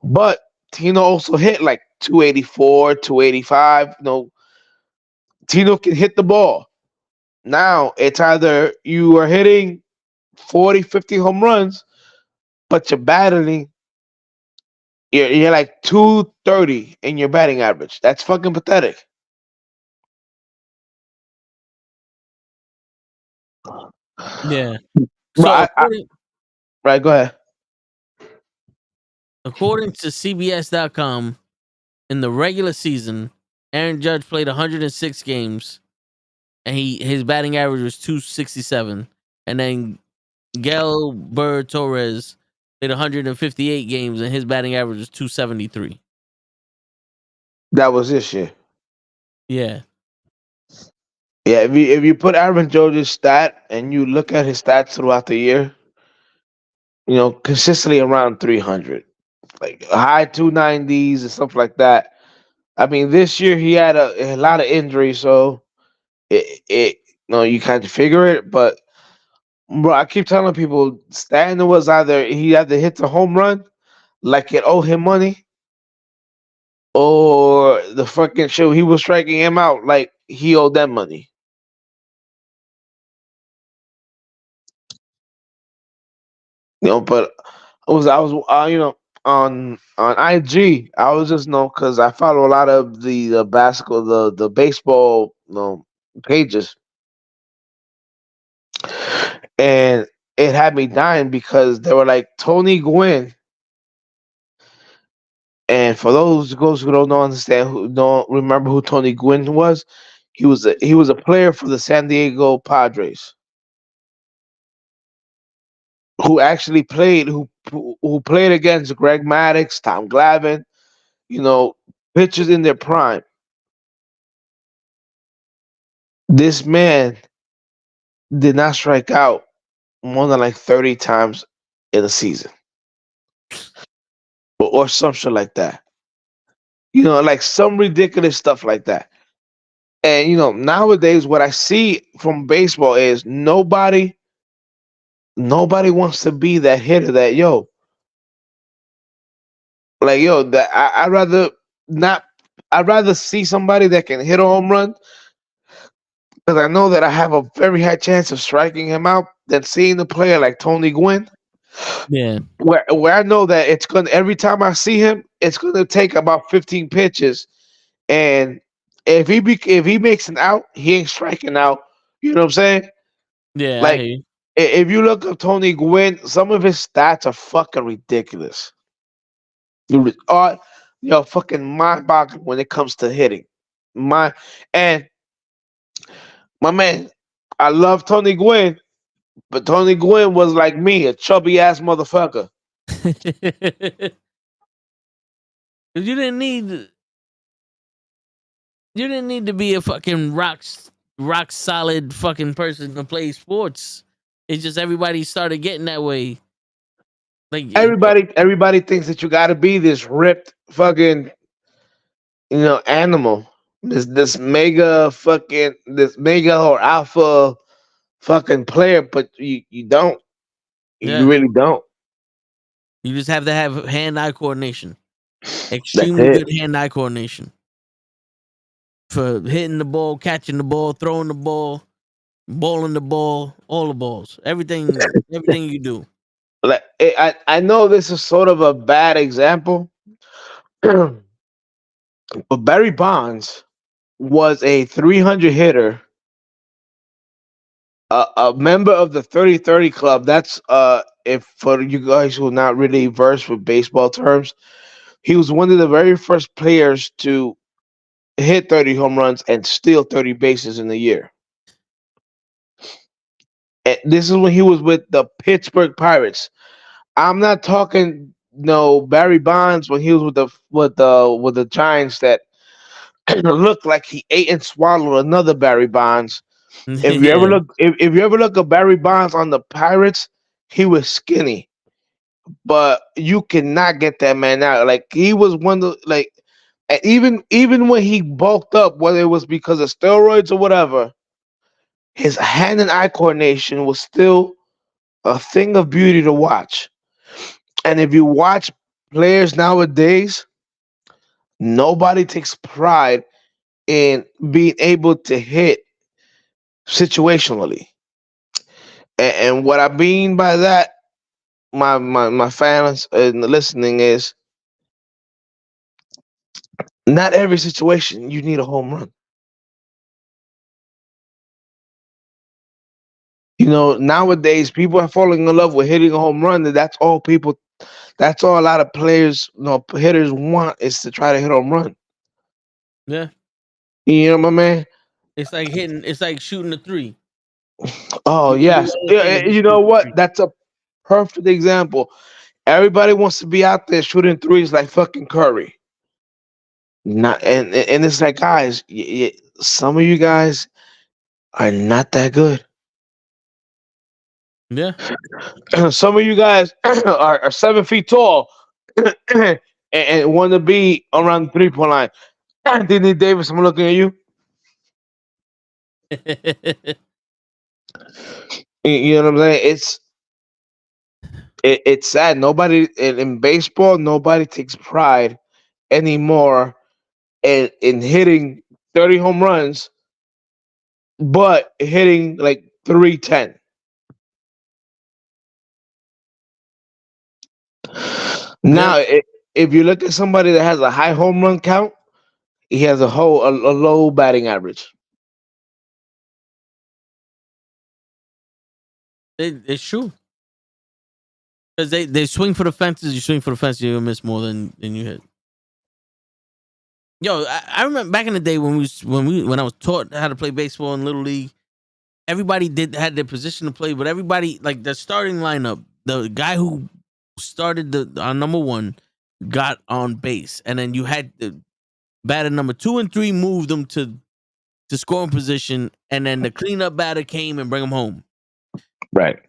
Speaker 5: But Tino also hit like 284, 285. Tino can hit the ball. Now it's either you are hitting 40, 50 home runs, but you're battling. You're like 230 in your batting average. That's fucking pathetic.
Speaker 4: Yeah.
Speaker 5: Bro,
Speaker 4: So according
Speaker 5: right, go ahead.
Speaker 4: according to CBS.com, in the regular season, Aaron Judge played 106 games, and his batting average was 267. And then Gilbert Torres played 158 games, and his batting average was 273.
Speaker 5: That was this year.
Speaker 4: Yeah.
Speaker 5: Yeah, if you put Aaron Judge's stat and you look at his stats throughout the year, consistently around 300, like high 290s and stuff like that. I mean, this year he had a lot of injuries, so it you kind of figure it. But bro, I keep telling people Stanton was either he had to hit the home run like it owed him money, or the fucking show he was striking him out like he owed them money. But I was on IG. I was just because I follow a lot of the basketball, the baseball pages, and it had me dying because they were like Tony Gwynn. And for those who don't understand, who don't remember who Tony Gwynn was, he was a player for the San Diego Padres who actually who played against Greg Maddux, Tom Glavine, you know, pitchers in their prime. This man did not strike out more than like 30 times in a season, or some shit like that. Like some ridiculous stuff like that. And nowadays, what I see from baseball is nobody wants to be that hitter that Like yo, that I'd rather not. I'd rather see somebody that can hit a home run because I know that I have a very high chance of striking him out than seeing a player like Tony Gwynn,
Speaker 4: Yeah.
Speaker 5: where I know that it's gonna every time I see him, it's gonna take about 15 pitches, and if he makes an out, he ain't striking out. You know what I'm saying?
Speaker 4: Yeah, I
Speaker 5: Like
Speaker 4: hear you.
Speaker 5: if you look up Tony Gwynn, some of his stats are fucking ridiculous. Are fucking mind boggling when it comes to hitting. My and my man, I love Tony Gwynn, but Tony Gwynn was like me, a chubby ass motherfucker.
Speaker 4: 'Cause you didn't need to be a fucking rock solid fucking person to play sports. It's just everybody started getting that way. Like
Speaker 5: Everybody thinks that you got to be this ripped fucking animal, this mega or alpha fucking player, but you don't. You
Speaker 4: yeah,
Speaker 5: really don't.
Speaker 4: you just have to have hand-eye coordination.
Speaker 5: That's
Speaker 4: Extremely
Speaker 5: it.
Speaker 4: good hand-eye coordination for hitting the ball, catching the ball, throwing the ball, bowling the ball, all the balls, everything you do.
Speaker 5: Like I know this is sort of a bad example, but Barry Bonds was a 300 hitter, a member of the 30-30 club. That's if for you guys who are not really versed with baseball terms, he was one of the very first players to hit 30 home runs and steal 30 bases in a year. And this is when he was with the Pittsburgh Pirates. I'm not talking no Barry Bonds when he was with the Giants that looked like he ate and swallowed another Barry Bonds.
Speaker 4: Yeah,
Speaker 5: If you ever look at Barry Bonds on the Pirates, he was skinny, but you cannot get that man out. Like he was one of like, and even when he bulked up, whether it was because of steroids or whatever, his hand and eye coordination was still a thing of beauty to watch. And if you watch players nowadays, nobody takes pride in being able to hit situationally. And what I mean by that, my fans and listening is not every situation you need a home run. Nowadays people are falling in love with hitting a home run. And that's all a lot of players, hitters want is to try to hit a home run.
Speaker 4: yeah.
Speaker 5: You know, my man?
Speaker 4: It's like shooting a three.
Speaker 5: Oh
Speaker 4: You can do
Speaker 5: yes.
Speaker 4: all the
Speaker 5: Yeah,
Speaker 4: things.
Speaker 5: you know what? That's a perfect example. Everybody wants to be out there shooting threes like fucking Curry. Not and it's like guys, some of you guys are not that good.
Speaker 4: Yeah.
Speaker 5: Some of you guys are 7 feet tall and want to be around the 3 point line. Anthony Davis, I'm looking at you. You know what I'm saying? It's sad. Nobody in baseball, nobody takes pride anymore in hitting 30 home runs, but hitting like 310.
Speaker 4: Yeah.
Speaker 5: Now, if you look at somebody that has a high home run count, he has a low batting average.
Speaker 4: It's true. Because they swing for the fences, you swing for the fences, you'll miss more than you hit. Yo, I remember back in the day when I was taught how to play baseball in little league. Everybody had their position to play, but everybody like the starting lineup. The guy who started our number one got on base, and then you had the batter number 2 and 3 move them to scoring position, and then the cleanup batter came and bring them home.
Speaker 5: Right.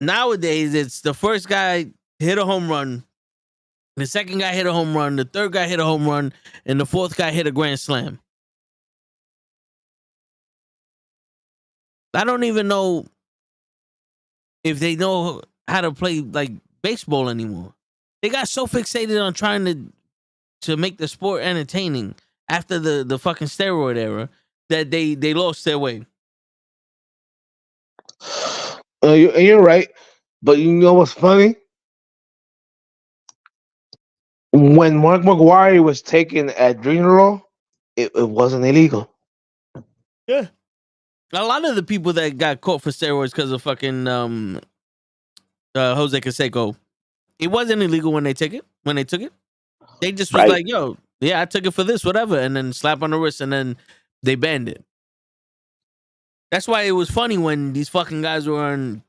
Speaker 4: Nowadays, it's the first guy hit a home run, the second guy hit a home run, the third guy hit a home run, and the fourth guy hit a grand slam. I don't even know if they know how to play like baseball anymore. they got so fixated on trying to make the sport entertaining after the fucking steroid era that they lost their way.
Speaker 5: You're right, but you know what's funny? When Mark McGuire was taken adrenal, it wasn't illegal.
Speaker 4: Yeah. A lot of the people that got caught for steroids because of fucking Jose Canseco, it wasn't illegal when they took it. They just was
Speaker 5: Right.
Speaker 4: like, "Yo, yeah, I took it for this, whatever," and then slap on the wrist, and then they banned it. That's why it was funny when these fucking guys were on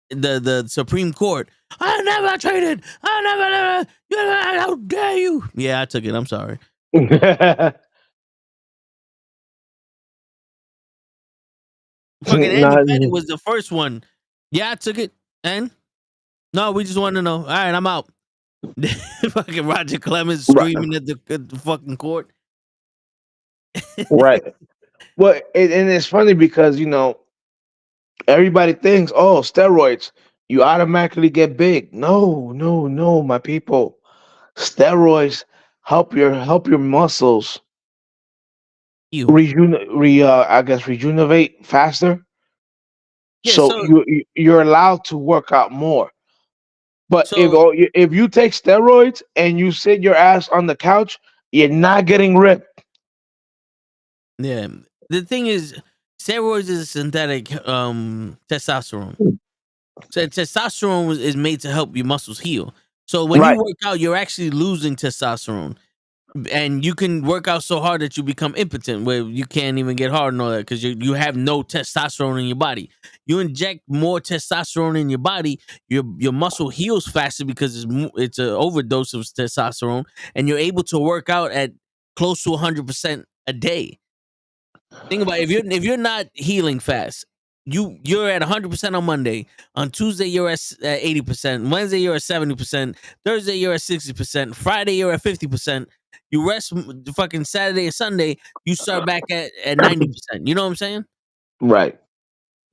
Speaker 4: the Supreme Court. I never traded. I never. How dare you? Yeah, I took it. I'm sorry. Fucking Andy
Speaker 5: Nah,
Speaker 4: Pettit was the first one. Yeah, I took it. And no, we just want to know. All right, I'm out. Fucking Roger Clemens screaming at the fucking court.
Speaker 5: right. Well, and it's funny because everybody thinks, oh, steroids, you automatically get big. No, my people. Steroids help your muscles
Speaker 4: You.
Speaker 5: rejuvenate faster.
Speaker 4: Yeah,
Speaker 5: So
Speaker 4: so
Speaker 5: you're allowed to work out more. But
Speaker 4: so
Speaker 5: if you take steroids and you sit your ass on the couch, you're not getting ripped.
Speaker 4: yeah. The thing is, steroids is synthetic testosterone. So testosterone is made to help your muscles heal. So when you
Speaker 5: Right.
Speaker 4: work out, you're actually losing testosterone. And you can work out so hard that you become impotent, where you can't even get hard and all that because you have no testosterone in your body. You inject more testosterone in your body, your muscle heals faster because it's an overdose of testosterone, and you're able to work out at close to 100% a day. Think about it, if you're not healing fast, you're at 100% on Monday. On Tuesday you're at 80%. Wednesday you're at 70%. Thursday you're at 60%. Friday you're at 50%. You rest fucking Saturday and Sunday. You start back at 90%. You know what I'm saying?
Speaker 5: Right.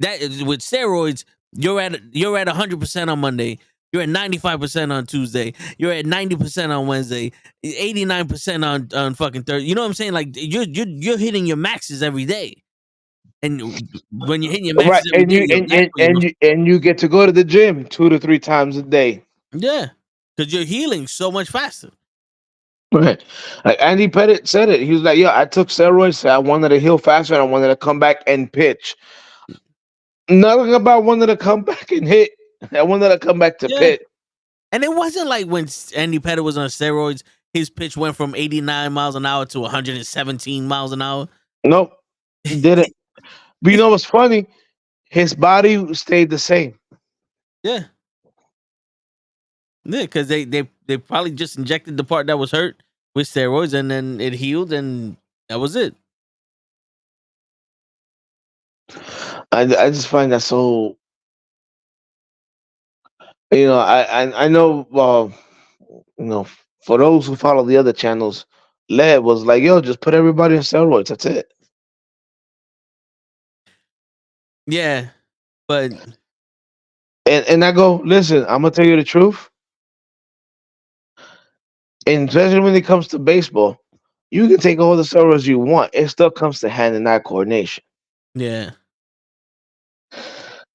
Speaker 4: That is with steroids. You're at 100% on Monday. You're at 95% on Tuesday. You're at 90% on Wednesday. 89% on fucking Thursday. You know what I'm saying? Like you're hitting your maxes every day. And when you're hitting your
Speaker 5: Right.
Speaker 4: maxes every day,
Speaker 5: And you get to go to the gym 2 to 3 times a day.
Speaker 4: yeah, because you're healing so much faster.
Speaker 5: Right. Like Andy Pettit said it. He was like, "Yeah, I took steroids. So I wanted to heal faster, and I wanted to come back and pitch. Nothing about wanting to come back and hit. I wanted to come back to
Speaker 4: Yeah.
Speaker 5: pitch.
Speaker 4: And it wasn't like when Andy Pettit was on steroids, his pitch went from 89 miles an hour to 117 miles an hour.
Speaker 5: Nope, he didn't. But you know what's funny? His body stayed the same.
Speaker 4: Yeah. Yeah, because they probably just injected the part that was hurt with steroids, and then it healed, and that was it.
Speaker 5: I just find that so. I know. For those who follow the other channels, Led was like, "Yo, just put everybody on steroids. That's it."
Speaker 4: Yeah, but
Speaker 5: And I go, listen, I'm gonna tell you the truth. And especially when it comes to baseball, you can take all the steroids you want. It still comes to hand and eye coordination.
Speaker 4: yeah,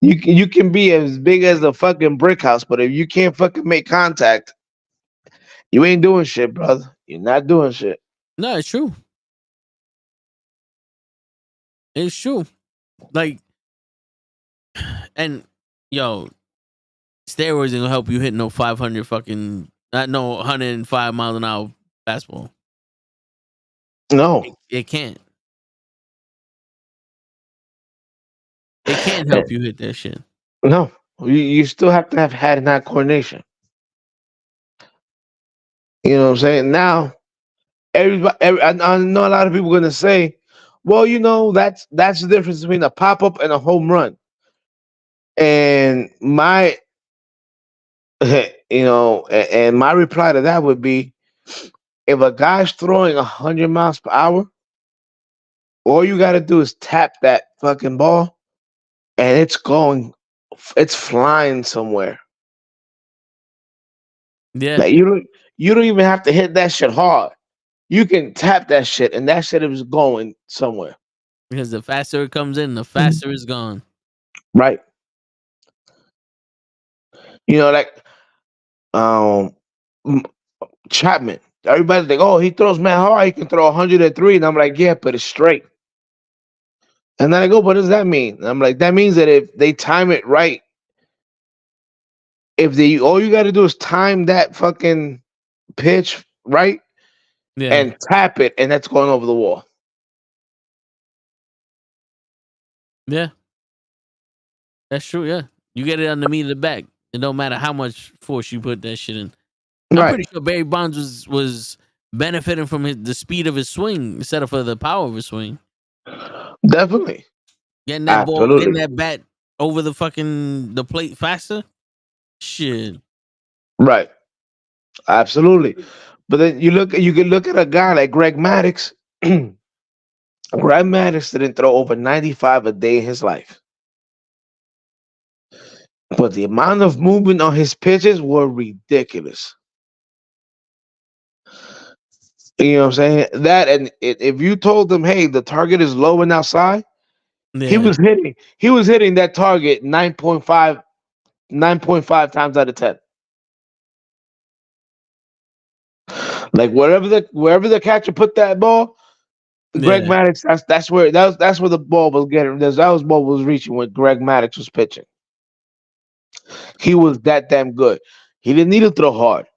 Speaker 5: You can be as big as a fucking brick house, but if you can't fucking make contact, you ain't doing shit, brother. You're not doing shit.
Speaker 4: no, it's true. It's true. Like, and yo, steroids ain't gonna help you hit no 500 fucking, no 105 miles an hour fastball.
Speaker 5: No.
Speaker 4: It can't. It can't help you hit that shit.
Speaker 5: No. You still have to have hand and eye coordination. You know what I'm saying? Now, I know a lot of people are gonna say, well, that's the difference between a pop up and a home run. And my and my reply to that would be, if a guy's throwing 100 miles per hour, all you got to do is tap that fucking ball, and it's flying somewhere.
Speaker 4: Yeah,
Speaker 5: Like you don't even have to hit that shit hard. You can tap that shit, and that shit is going somewhere.
Speaker 4: because the faster it comes in, the faster it's gone.
Speaker 5: Right. Like um M- Chapman. Everybody think, oh, he throws mad hard. He can throw 103, and I'm like, yeah, but it's straight. And then I go, what does that mean? And I'm like, that means that if they time it right, if they all you got to do is time that fucking pitch right
Speaker 4: Yeah,
Speaker 5: and tap it, and that's going over the wall.
Speaker 4: yeah, that's true. Yeah, you get it on the meat of the back. It don't matter how much force you put that shit in. I'm
Speaker 5: Right.
Speaker 4: pretty sure Barry Bonds was benefiting from the speed of his swing instead of for the power of his swing.
Speaker 5: Definitely.
Speaker 4: Getting that ball, getting
Speaker 5: Absolutely.
Speaker 4: that bat over the plate faster. Shit.
Speaker 5: Right. Absolutely. But then you can look at a guy like Greg Maddux. Greg Maddux didn't throw over 95 a day in his life. But the amount of movement on his pitches were ridiculous. You know what I'm saying? That and if you told him, hey, the target is low and outside, he
Speaker 4: Yeah.
Speaker 5: was hitting that target 9.5 times out of 10. Like wherever the catcher put that ball, Greg
Speaker 4: Yeah.
Speaker 5: Maddux, that's where the ball was getting. That was ball was reaching when Greg Maddux was pitching. He was that damn good. He didn't need to throw hard,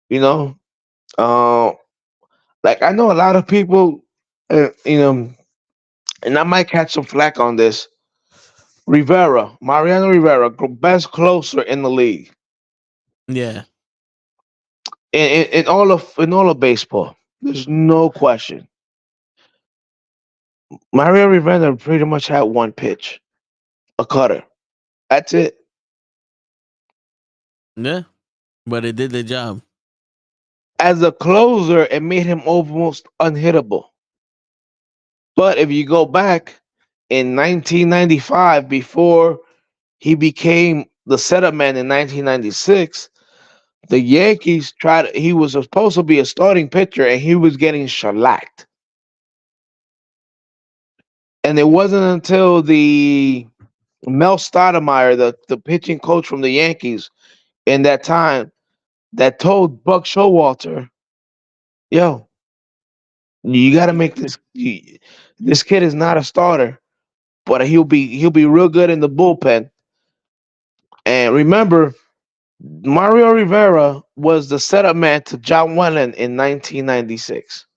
Speaker 5: you know. Uh, like I know a lot of people, and I might catch some flack on this. Mariano Rivera, best closer in the league
Speaker 4: Yeah.
Speaker 5: in all of baseball. There's no question. Mario Rivera pretty much had one pitch, a cutter. That's it.
Speaker 4: Yeah. But it did the job.
Speaker 5: As a closer, it made him almost unhittable. But if you go back in 1995, before he became the setup man in 1996, the Yankees tried. He was supposed to be a starting pitcher, and he was getting shellacked. And it wasn't until the Mel Stoudemire, the pitching coach from the Yankees in that time, that told Buck Showalter, "Yo, you got to make this. This kid is not a starter, but he'll be real good in the bullpen." And remember, Mario Rivera was the setup man to John Wetland in 1996.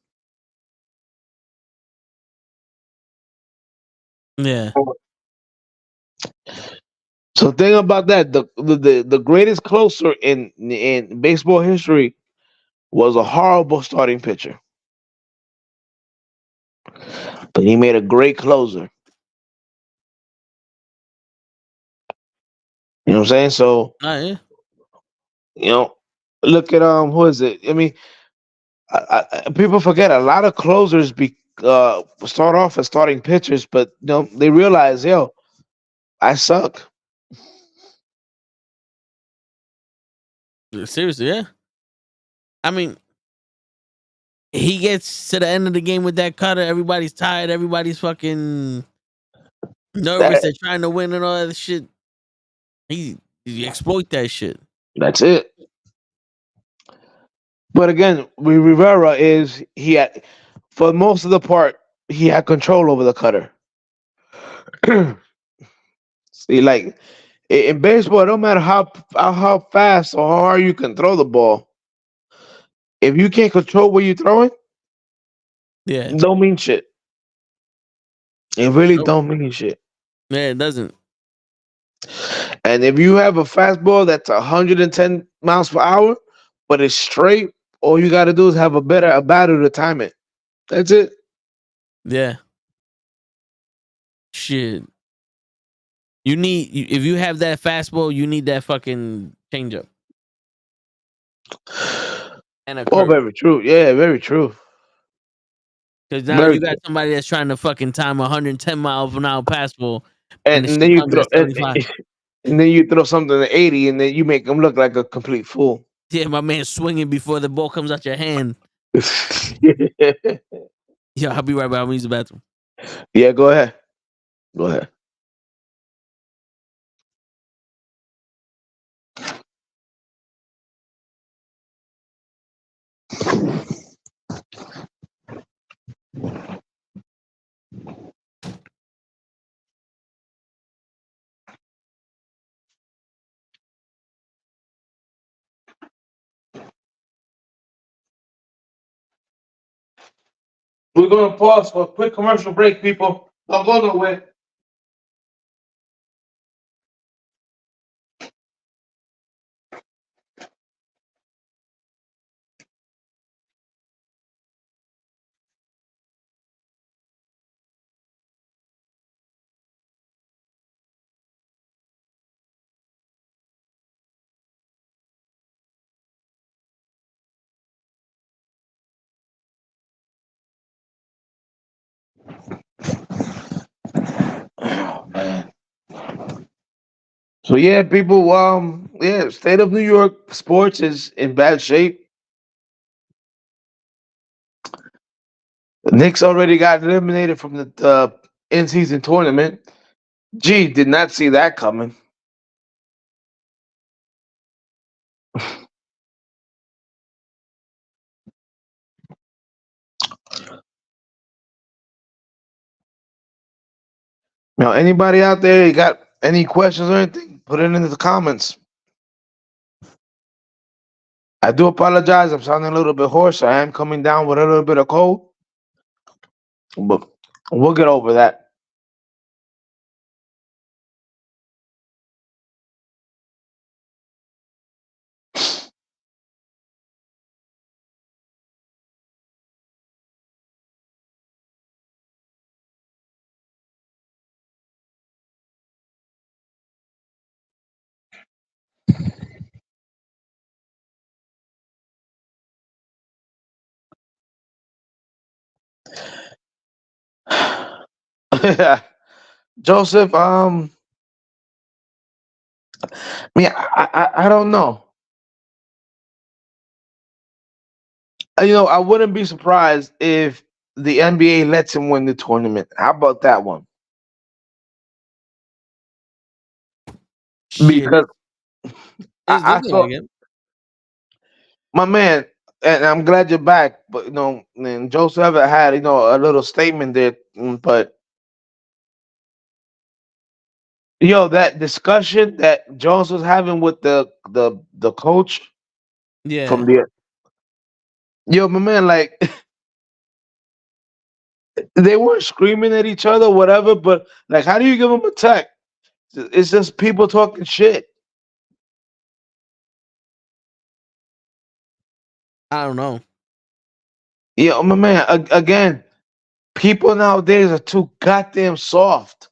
Speaker 4: Yeah.
Speaker 5: So think about that. The greatest closer in baseball history was a horrible starting pitcher, but he made a great closer. You know what I'm saying? So
Speaker 4: Yeah.
Speaker 5: you know, look at who is it? I mean, people forget a lot of closers start off as starting pitchers, but they realize, yo, I suck.
Speaker 4: Seriously, yeah. I mean, he gets to the end of the game with that cutter. Everybody's tired. Everybody's fucking nervous.
Speaker 5: That
Speaker 4: They're trying to win and all that shit. He exploit that shit.
Speaker 5: that's it. But again, with Rivera is he had for most of the part he had control over the cutter. See, like in baseball, it don't matter how fast or how hard you can throw the ball. If you can't control where you're throwing,
Speaker 4: Yeah.
Speaker 5: it don't mean shit. It really
Speaker 4: Nope.
Speaker 5: don't mean shit.
Speaker 4: Yeah, it doesn't.
Speaker 5: And if you have a fastball that's 110 miles per hour, but it's straight, all you got to do is have a batter to time it. That's it.
Speaker 4: Yeah. Shit. If you have that fastball, you need that fucking changeup and a
Speaker 5: Oh,
Speaker 4: curve.
Speaker 5: very true. Yeah, very true.
Speaker 4: Because now
Speaker 5: Very
Speaker 4: you
Speaker 5: true.
Speaker 4: got somebody that's trying to fucking time 110 miles an hour fastball, and the
Speaker 5: And then
Speaker 4: shit
Speaker 5: you
Speaker 4: comes
Speaker 5: throw
Speaker 4: at 75.
Speaker 5: and then you throw something to 80, and then you make them look like a complete fool.
Speaker 4: Yeah, my man swinging before the ball comes out your hand. Yeah, I'll be right back. I'm gonna use the bathroom.
Speaker 5: Yeah, go ahead. Go ahead. We're gonna pause for a quick commercial break, people. Don't go nowhere. Oh man. So yeah, people. Yeah, state of New York sports is in bad shape. The Knicks already got eliminated from the in-season tournament. Gee, did not see that coming. Now, anybody out there, you got any questions or anything? Put it in the comments. I do apologize. I'm sounding a little bit hoarse. I am coming down with a little bit of cold, but we'll get over that. Joseph, I don't know. I wouldn't be surprised if the NBA lets him win the tournament. How about that one?
Speaker 4: Shit,
Speaker 5: Because
Speaker 4: it's
Speaker 5: I
Speaker 4: looking
Speaker 5: saw
Speaker 4: like it.
Speaker 5: my man, and I'm glad you're back. But and Joseph had a little statement there, but that discussion that Jones was having with the coach
Speaker 4: Yeah,
Speaker 5: from my man, like they weren't screaming at each other, whatever. But like, how do you give them a tech? It's just people talking shit.
Speaker 4: I don't know.
Speaker 5: Yeah, my man. Again, people nowadays are too goddamn soft.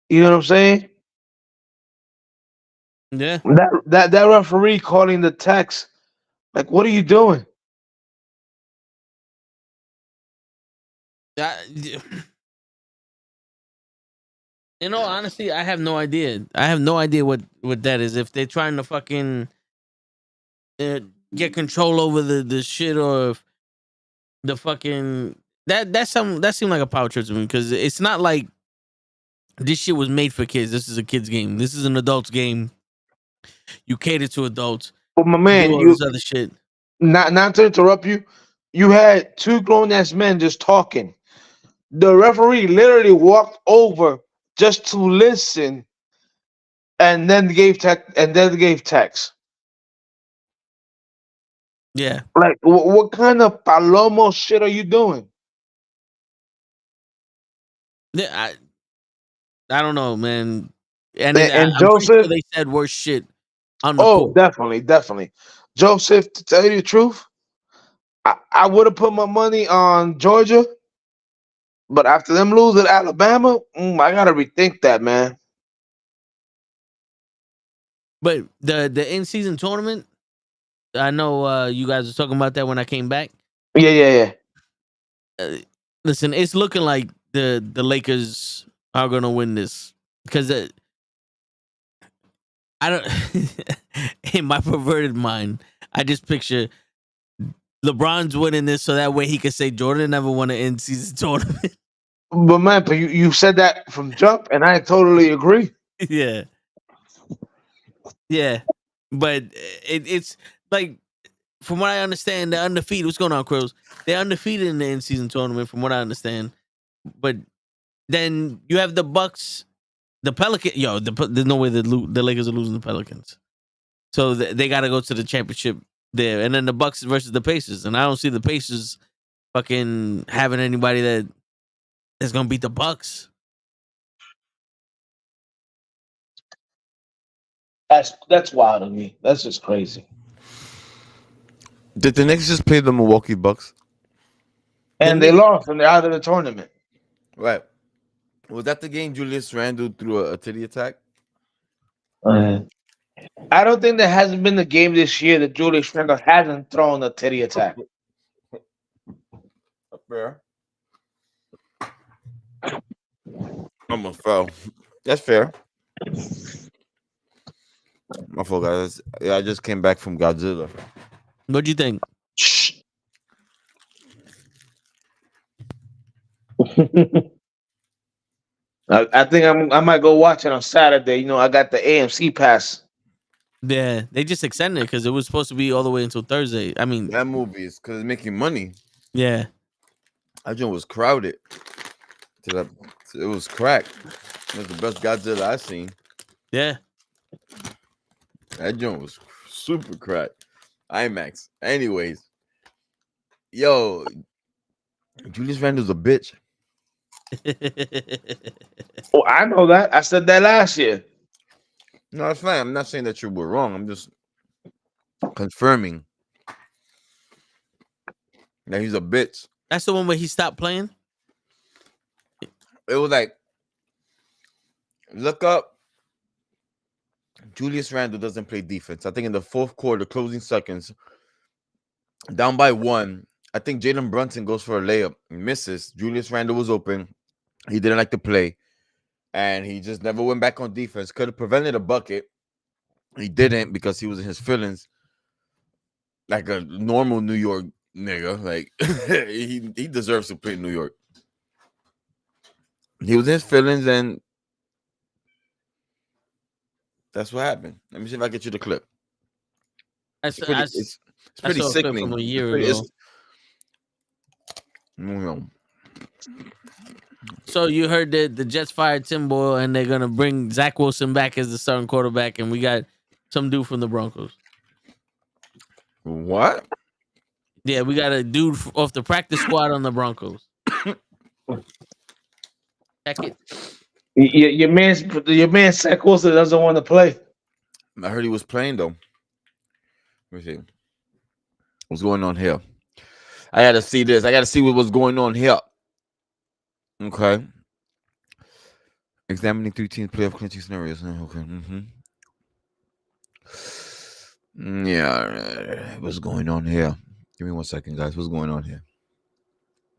Speaker 5: You know what I'm saying?
Speaker 4: Yeah,
Speaker 5: That referee calling the text, like, what are you doing?
Speaker 4: I, honestly, I have no idea. I have no idea what that is. If they're trying to fucking uh, get control over the shit, or if the fucking that seemed like a power trip to me, because it's not like this shit was made for kids. This is a kids game. This is an adults game. You cater to adults.
Speaker 5: But my
Speaker 4: You do
Speaker 5: man,
Speaker 4: all this other shit.
Speaker 5: not to interrupt you, you had two grown ass men just talking. The referee literally walked over just to listen, and then gave text.
Speaker 4: Yeah,
Speaker 5: Like, what kind of palomo shit are you doing?
Speaker 4: yeah. I don't know, man. And
Speaker 5: And
Speaker 4: I'm pretty sure
Speaker 5: Joseph,
Speaker 4: they said worse shit on the
Speaker 5: oh,
Speaker 4: court.
Speaker 5: definitely, definitely. Joseph, to tell you the truth, I would have put my money on Georgia, but after them losing Alabama, I gotta rethink that, man.
Speaker 4: But the in season tournament, I know you guys were talking about that when I came back.
Speaker 5: Yeah, yeah, yeah.
Speaker 4: Uh, Listen, it's looking like the Lakers are gonna win this, because I don't. In my perverted mind, I just picture LeBron's winning this so that way he could say Jordan never won an in-season tournament.
Speaker 5: But man, but you said that from jump, and I totally agree.
Speaker 4: Yeah, yeah, but it's like from what I understand, they're undefeated. What's going on, Crows? They're undefeated in the in-season tournament, from what I understand. But then you have the Bucks, the Pelicans. Yo, there's no way the Lakers are losing the Pelicans, so they got to go to the championship there. And then the Bucks versus the Pacers, and I don't see the Pacers fucking having anybody that's gonna beat the Bucks.
Speaker 5: That's wild to me. That's just crazy.
Speaker 6: Did the Knicks just play the Milwaukee Bucks?
Speaker 5: And they lost, and they're out of the tournament.
Speaker 6: Right. Was that the game Julius Randle threw a titty attack?
Speaker 5: I don't think there hasn't been the game this year that Julius Randle hasn't thrown a titty attack.
Speaker 6: Fair. Almost fell. That's fair. My fault, guys. Yeah, I just came back from Godzilla.
Speaker 4: What'd you think?
Speaker 5: I think I might go watch it on Saturday. You know, I got the AMC pass.
Speaker 4: Yeah, they just extended it because it was supposed to be all the way until Thursday. I mean,
Speaker 6: That movie is because it's making money.
Speaker 4: yeah,
Speaker 6: That joint was crowded. It was cracked. It was the best Godzilla I've seen.
Speaker 4: yeah.
Speaker 6: That joint was super cracked. IMAX. Anyways, yo, Julius Randle's a bitch.
Speaker 5: Oh, I know that. I said that last year.
Speaker 6: No, it's fine. I'm not saying that you were wrong. I'm just confirming that he's a bitch.
Speaker 4: That's the one where he stopped playing.
Speaker 6: It was like, look up. Julius Randle doesn't play defense. I think in the fourth quarter, closing seconds, down by 1. I think Jalen Brunson goes for a layup, misses. Julius Randle was open. He didn't like to play, and he just never went back on defense. Could have prevented a bucket. He didn't because he was in his feelings, like a normal New York nigga. Like he deserves to play in New York. He was in his feelings, and that's what happened. Let me see if I get you the clip. It's pretty
Speaker 4: saw a clip
Speaker 6: sickening.
Speaker 4: from a year ago. So you heard that the Jets fired Tim Boyle and they're gonna bring Zach Wilson back as the starting quarterback, and we got some dude from the Broncos.
Speaker 6: What?
Speaker 4: Yeah, we got a dude off the practice squad on the Broncos. Check it.
Speaker 5: Your man Zach Wilson doesn't want to play.
Speaker 6: I heard he was playing though. Let me see. What's going on here? I gotta see this. I gotta see what was going on here. Okay. Examining 3 teams playoff clinching scenarios. Okay. Yeah. What's going on here? Give me 1 second, guys. What's going on here?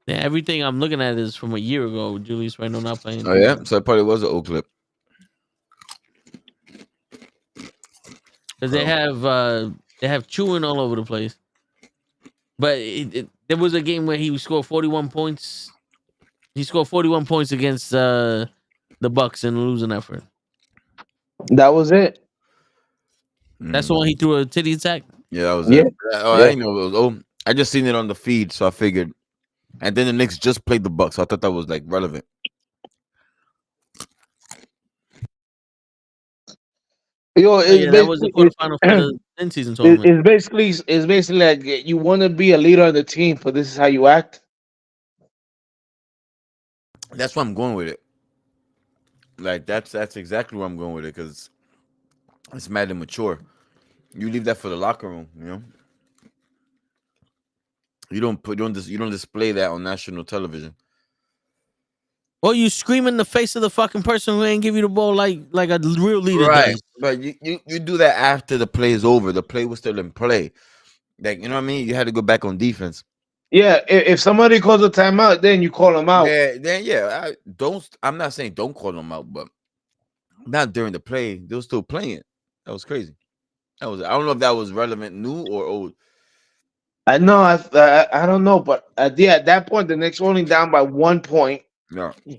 Speaker 4: Yeah, everything I'm looking at is from a year ago. Julius Randle not playing.
Speaker 6: Oh yeah, so it probably was an old clip.
Speaker 4: Because they have chewing all over the place. But there was a game where he scored 41 points. He scored 41 points against the Bucks in a losing effort.
Speaker 5: That was it.
Speaker 4: That's the one he threw a titty attack.
Speaker 6: Yeah, that was
Speaker 5: Yeah.
Speaker 6: it. Oh,
Speaker 5: Yeah.
Speaker 6: I didn't know it was. Oh, I just seen it on the feed, so I figured. And then the Knicks just played the Bucks, so I thought that was like relevant.
Speaker 5: Yo,
Speaker 4: Yeah, that was the quarterfinal for the in-season tournament.
Speaker 5: It's basically like you want to be a leader of the team, but this is how you act.
Speaker 6: That's why I'm going with it. Like that's exactly where I'm going with it because it's mad immature. You leave that for the locker room, you know. You don't display that on national television.
Speaker 4: Or you scream in the face of the fucking person who ain't give you the ball like a real leader
Speaker 6: Right,
Speaker 4: does.
Speaker 6: but you do that after the play is over. The play was still in play. Like, you know what I mean? You had to go back on defense.
Speaker 5: Yeah, if somebody calls a timeout, then you call them out.
Speaker 6: I'm not saying don't call them out, but not during the play. They were still playing. That was crazy. I don't know if that was relevant, new or old.
Speaker 5: I know. I don't know, but at that point, the Knicks were only down by 1 point.
Speaker 6: Yeah.
Speaker 5: You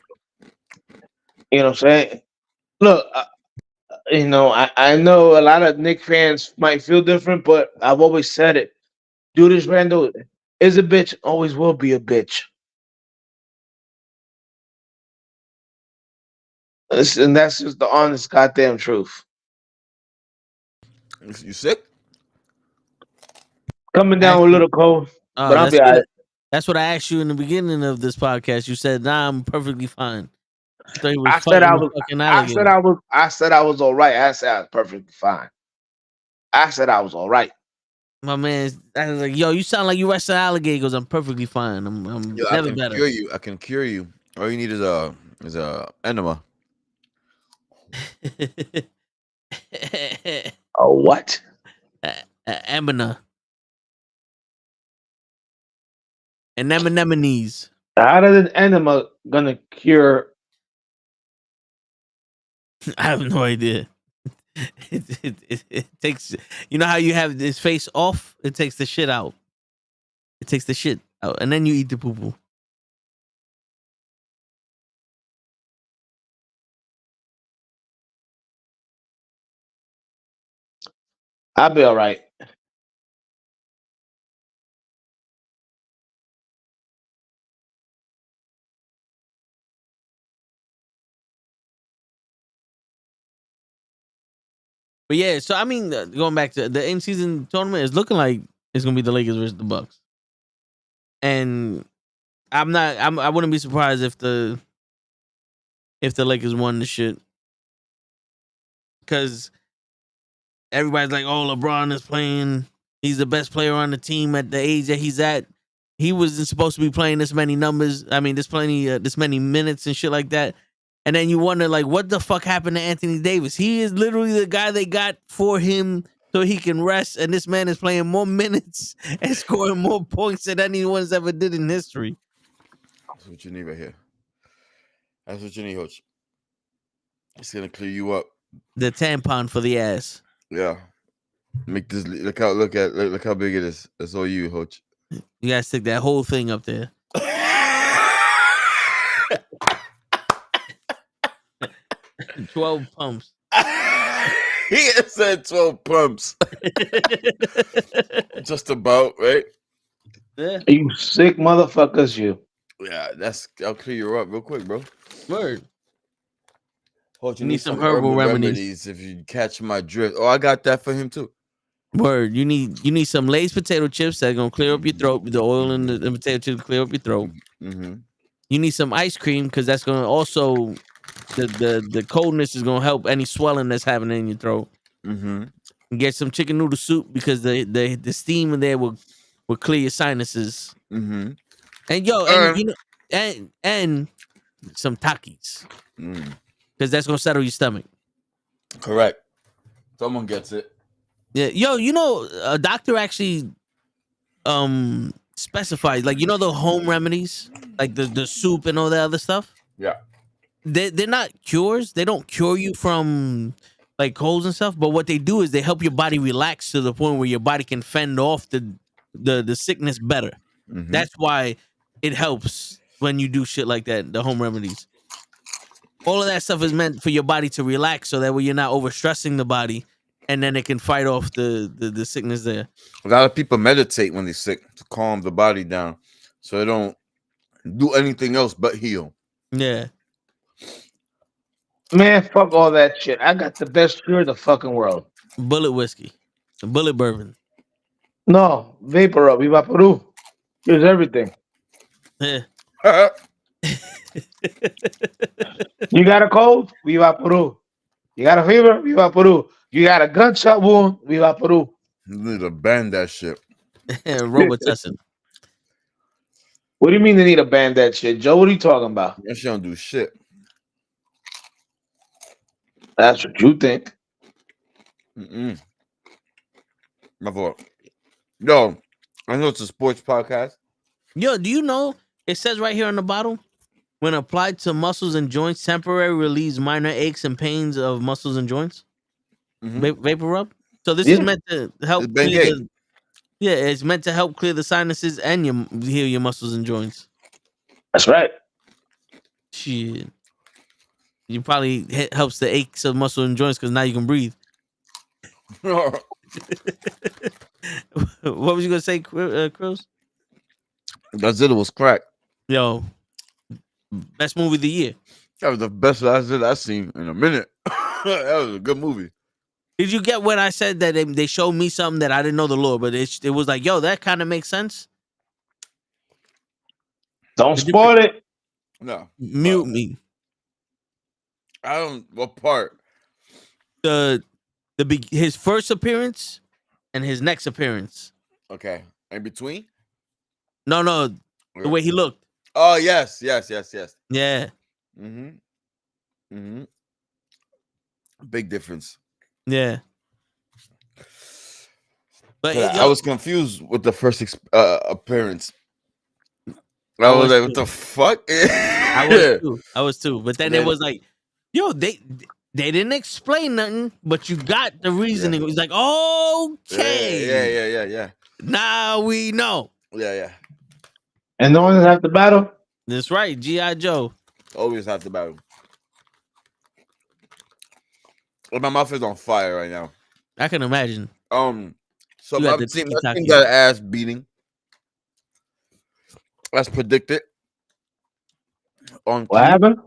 Speaker 5: know what I'm saying? Look, I know a lot of Knicks fans might feel different, but I've always said it. Julius Randle is a bitch, always will be a bitch. And that's just the honest goddamn truth.
Speaker 6: You sick?
Speaker 5: Coming down with a little cold, but I'll be all right.
Speaker 4: That's what I asked you in the beginning of this podcast. You said, "Nah, I'm perfectly fine." I thought you was
Speaker 5: I said
Speaker 4: fighting
Speaker 5: I
Speaker 4: a
Speaker 5: was.
Speaker 4: fucking
Speaker 5: I
Speaker 4: alligator.
Speaker 5: said I was. I said I was all right. I said I was perfectly fine. I said I was all right.
Speaker 4: My man, I was like, "Yo, you sound like you wrestle alligator." He goes, "I'm perfectly fine. I'm
Speaker 6: Yo, I
Speaker 4: never
Speaker 6: can
Speaker 4: better."
Speaker 6: cure you. I can cure you. All you need is a enema.
Speaker 5: Oh, what?
Speaker 4: Emina. Anemones.
Speaker 5: How does an enema gonna cure?
Speaker 4: I have no idea. It takes, you know how you have this face off? It takes the shit out. It takes the shit out, and then you eat the poo poo.
Speaker 5: I'll be all right.
Speaker 4: But yeah, so I mean, going back to the in season tournament, is looking like it's gonna be the Lakers versus the Bucks, and I wouldn't be surprised if the Lakers won the shit, because everybody's like, "Oh, LeBron is playing. He's the best player on the team at the age that he's at. He wasn't supposed to be playing this many numbers. I mean, this many minutes and shit like that." And then you wonder, like, what the fuck happened to Anthony Davis? He is literally the guy they got for him so he can rest, and this man is playing more minutes and scoring more points than anyone's ever did in history.
Speaker 6: That's what you need right here. That's what you need, Coach. It's gonna clear you up.
Speaker 4: The tampon for the ass.
Speaker 6: Yeah. Make this look how big it is. That's all you, Coach.
Speaker 4: You gotta stick that whole thing up there. 12 pumps.
Speaker 6: He said 12 pumps. Just about, right?
Speaker 4: Yeah.
Speaker 5: You sick motherfuckers, you.
Speaker 6: Yeah, I'll clear you up real quick, bro.
Speaker 4: Word.
Speaker 6: Coach, you
Speaker 4: need
Speaker 6: need
Speaker 4: some
Speaker 6: some
Speaker 4: herbal
Speaker 6: herbal
Speaker 4: remedies.
Speaker 6: remedies if you catch my drift. Oh, I got that for him too.
Speaker 4: Word. You need some Lay's potato chips that are gonna clear up your throat. The oil in the potato chips clear up your throat.
Speaker 6: Mm-hmm.
Speaker 4: You need some ice cream because that's gonna also the coldness is gonna help any swelling that's happening in your throat.
Speaker 6: Mm-hmm.
Speaker 4: And get some chicken noodle soup because the steam in there will clear your sinuses.
Speaker 6: Mm-hmm.
Speaker 4: And and you know and some Takis because that's gonna settle your stomach.
Speaker 6: Correct. Someone gets it.
Speaker 4: Yeah, yo, you know, a doctor actually specifies, like, you know, the home remedies, like the soup and all that other stuff.
Speaker 6: Yeah.
Speaker 4: They're not cures. They don't cure you from like colds and stuff. But what they do is they help your body relax to the point where your body can fend off the sickness better.
Speaker 6: Mm-hmm.
Speaker 4: That's why it helps when you do shit like that. The home remedies, all of that stuff is meant for your body to relax, so that way you're not overstressing the body, and then it can fight off the sickness there.
Speaker 6: A lot of people meditate when they're sick to calm the body down, so they don't do anything else but heal.
Speaker 4: Yeah.
Speaker 5: Man, fuck all that shit. I got the best cure in the fucking world.
Speaker 4: Bullet whiskey, bullet bourbon.
Speaker 5: No, vapor up. Viva Peru. Here's everything.
Speaker 4: Yeah.
Speaker 5: You got a cold? Viva Peru. You got a fever? Viva Peru. You got a gunshot wound? Viva Peru.
Speaker 6: You need to ban that shit.
Speaker 4: Robitussin.
Speaker 5: What do you mean they need to ban that shit, Joe? What are you talking about?
Speaker 6: That shit don't do shit.
Speaker 5: That's what you think.
Speaker 6: Mm-mm. My fault. Yo, I know it's a sports podcast.
Speaker 4: Yo, do you know it says right here on the bottle, when applied to muscles and joints, temporarily relieves minor aches and pains of muscles and joints. Vapor rub. So this
Speaker 5: Yeah.
Speaker 4: is meant to help
Speaker 6: It's
Speaker 4: clear
Speaker 6: Bengay.
Speaker 4: the. Yeah, it's meant to help clear the sinuses and heal your muscles and joints.
Speaker 5: That's right.
Speaker 4: Shit, you probably helps the aches of muscle and joints because now you can breathe. What was you gonna say, Chris?
Speaker 6: Godzilla was crack.
Speaker 4: Yo, best movie of the year.
Speaker 6: That was the best Godzilla I've seen in a minute. That was a good movie.
Speaker 4: Did you get what I said that they showed me something that I didn't know the lore, but it was like, yo, that kind of makes sense.
Speaker 5: Don't
Speaker 4: The
Speaker 5: spoil it.
Speaker 6: No,
Speaker 4: Mute me.
Speaker 6: I don't. What part?
Speaker 4: His first appearance and his next appearance.
Speaker 6: Okay, in between.
Speaker 4: No, the way he looked.
Speaker 6: Oh yes.
Speaker 4: Yeah,
Speaker 6: Big difference.
Speaker 4: yeah. But
Speaker 6: I was confused with the first appearance. I
Speaker 4: I
Speaker 6: was
Speaker 4: was
Speaker 6: like,
Speaker 4: too.
Speaker 6: what the fuck?
Speaker 4: I was too. But then
Speaker 6: And
Speaker 4: it
Speaker 6: then-
Speaker 4: was like, yo, they didn't explain nothing, but you got the reasoning. It was like, okay,
Speaker 6: Yeah.
Speaker 4: now we know.
Speaker 6: Yeah.
Speaker 5: And no one have to battle.
Speaker 4: That's right, G.I. Joe.
Speaker 6: Always have to battle. Well, my mouth is on fire right now.
Speaker 4: I can imagine.
Speaker 6: So
Speaker 4: You
Speaker 6: my
Speaker 4: had the
Speaker 6: team
Speaker 4: tiki-taki.
Speaker 6: got an ass beating. As predicted. On
Speaker 5: What
Speaker 6: cue.
Speaker 5: happened?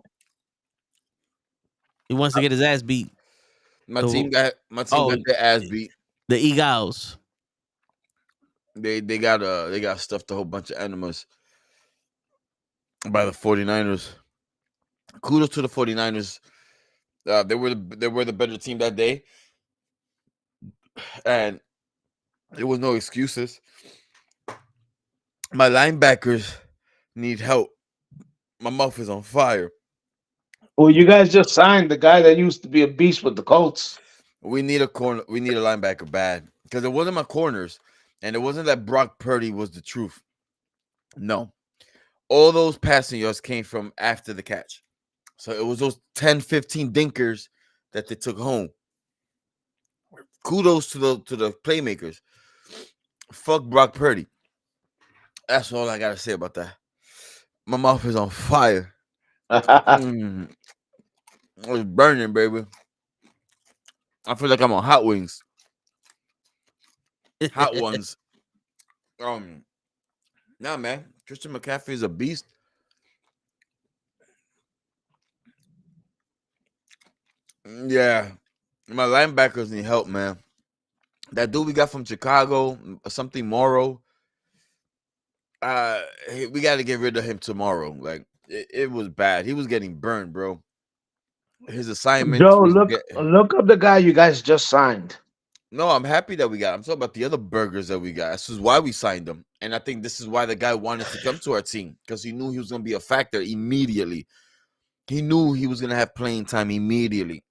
Speaker 4: He wants to get his ass beat.
Speaker 6: My
Speaker 4: So-
Speaker 6: team got their ass beat.
Speaker 4: The Eagles.
Speaker 6: They got stuffed a whole bunch of animals by the 49ers. Kudos to the 49ers. They were the better team that day. And there was no excuses. My linebackers need help. My mouth is on fire.
Speaker 5: Well, you guys just signed the guy that used to be a beast with the Colts.
Speaker 6: We need a corner. We need a linebacker bad because it wasn't my corners, and it wasn't that Brock Purdy was the truth. No, all those passing yards came from after the catch. So it was those 10, 15 dinkers that they took home. Kudos to the playmakers. Fuck Brock Purdy. That's all I gotta say about that. My mouth is on fire. It's burning, baby. I feel like I'm on hot wings. Hot ones. Nah, man. Christian McCaffrey is a beast. Yeah. My linebackers need help, man. That dude we got from Chicago, something Morrow. We got to get rid of him tomorrow. Like it was bad. He was getting burned, bro. His assignment.
Speaker 5: Joe, look up the guy you guys just signed.
Speaker 6: No, I'm happy that we got. I'm talking about the other burgers that we got. This is why we signed him, and I think this is why the guy wanted to come to our team because he knew he was going to be a factor immediately. He knew he was going to have playing time immediately.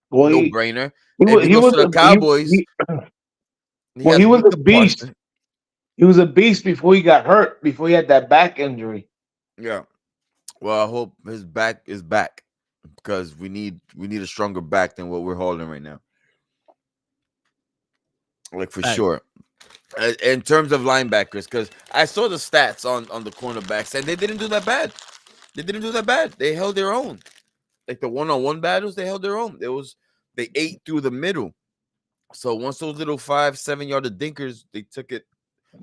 Speaker 5: Well,
Speaker 6: No brainer.
Speaker 5: He was
Speaker 6: the Cowboys.
Speaker 5: He was a beast. He was a beast before he got hurt. Before he had that back injury.
Speaker 6: Yeah. Well, I hope his back is back because we need a stronger back than what we're holding right now. Like for sure. In terms of linebackers, because I saw the stats on the cornerbacks and they didn't do that bad. They held their own. Like the one-on-one battles, they held their own. They ate through the middle. So once those little 5-7 yard dinkers, they took it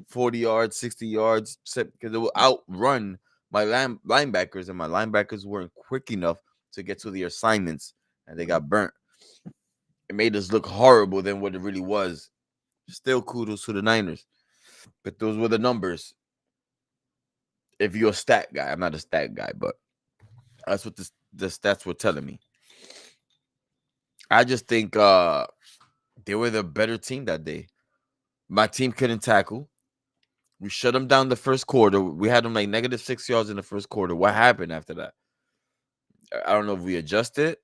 Speaker 6: 40 yards, 60 yards, because it will outrun my linebackers, and my linebackers weren't quick enough to get to the assignments, and they got burnt. It made us look horrible than what it really was. Still kudos to the Niners, but those were the numbers. If you're a stat guy, I'm not a stat guy, but that's what the stats were telling me. I just think they were the better team that day. My team couldn't tackle. We shut them down the first quarter. We had them like -6 yards in the first quarter. What happened after that? I don't know if we adjusted.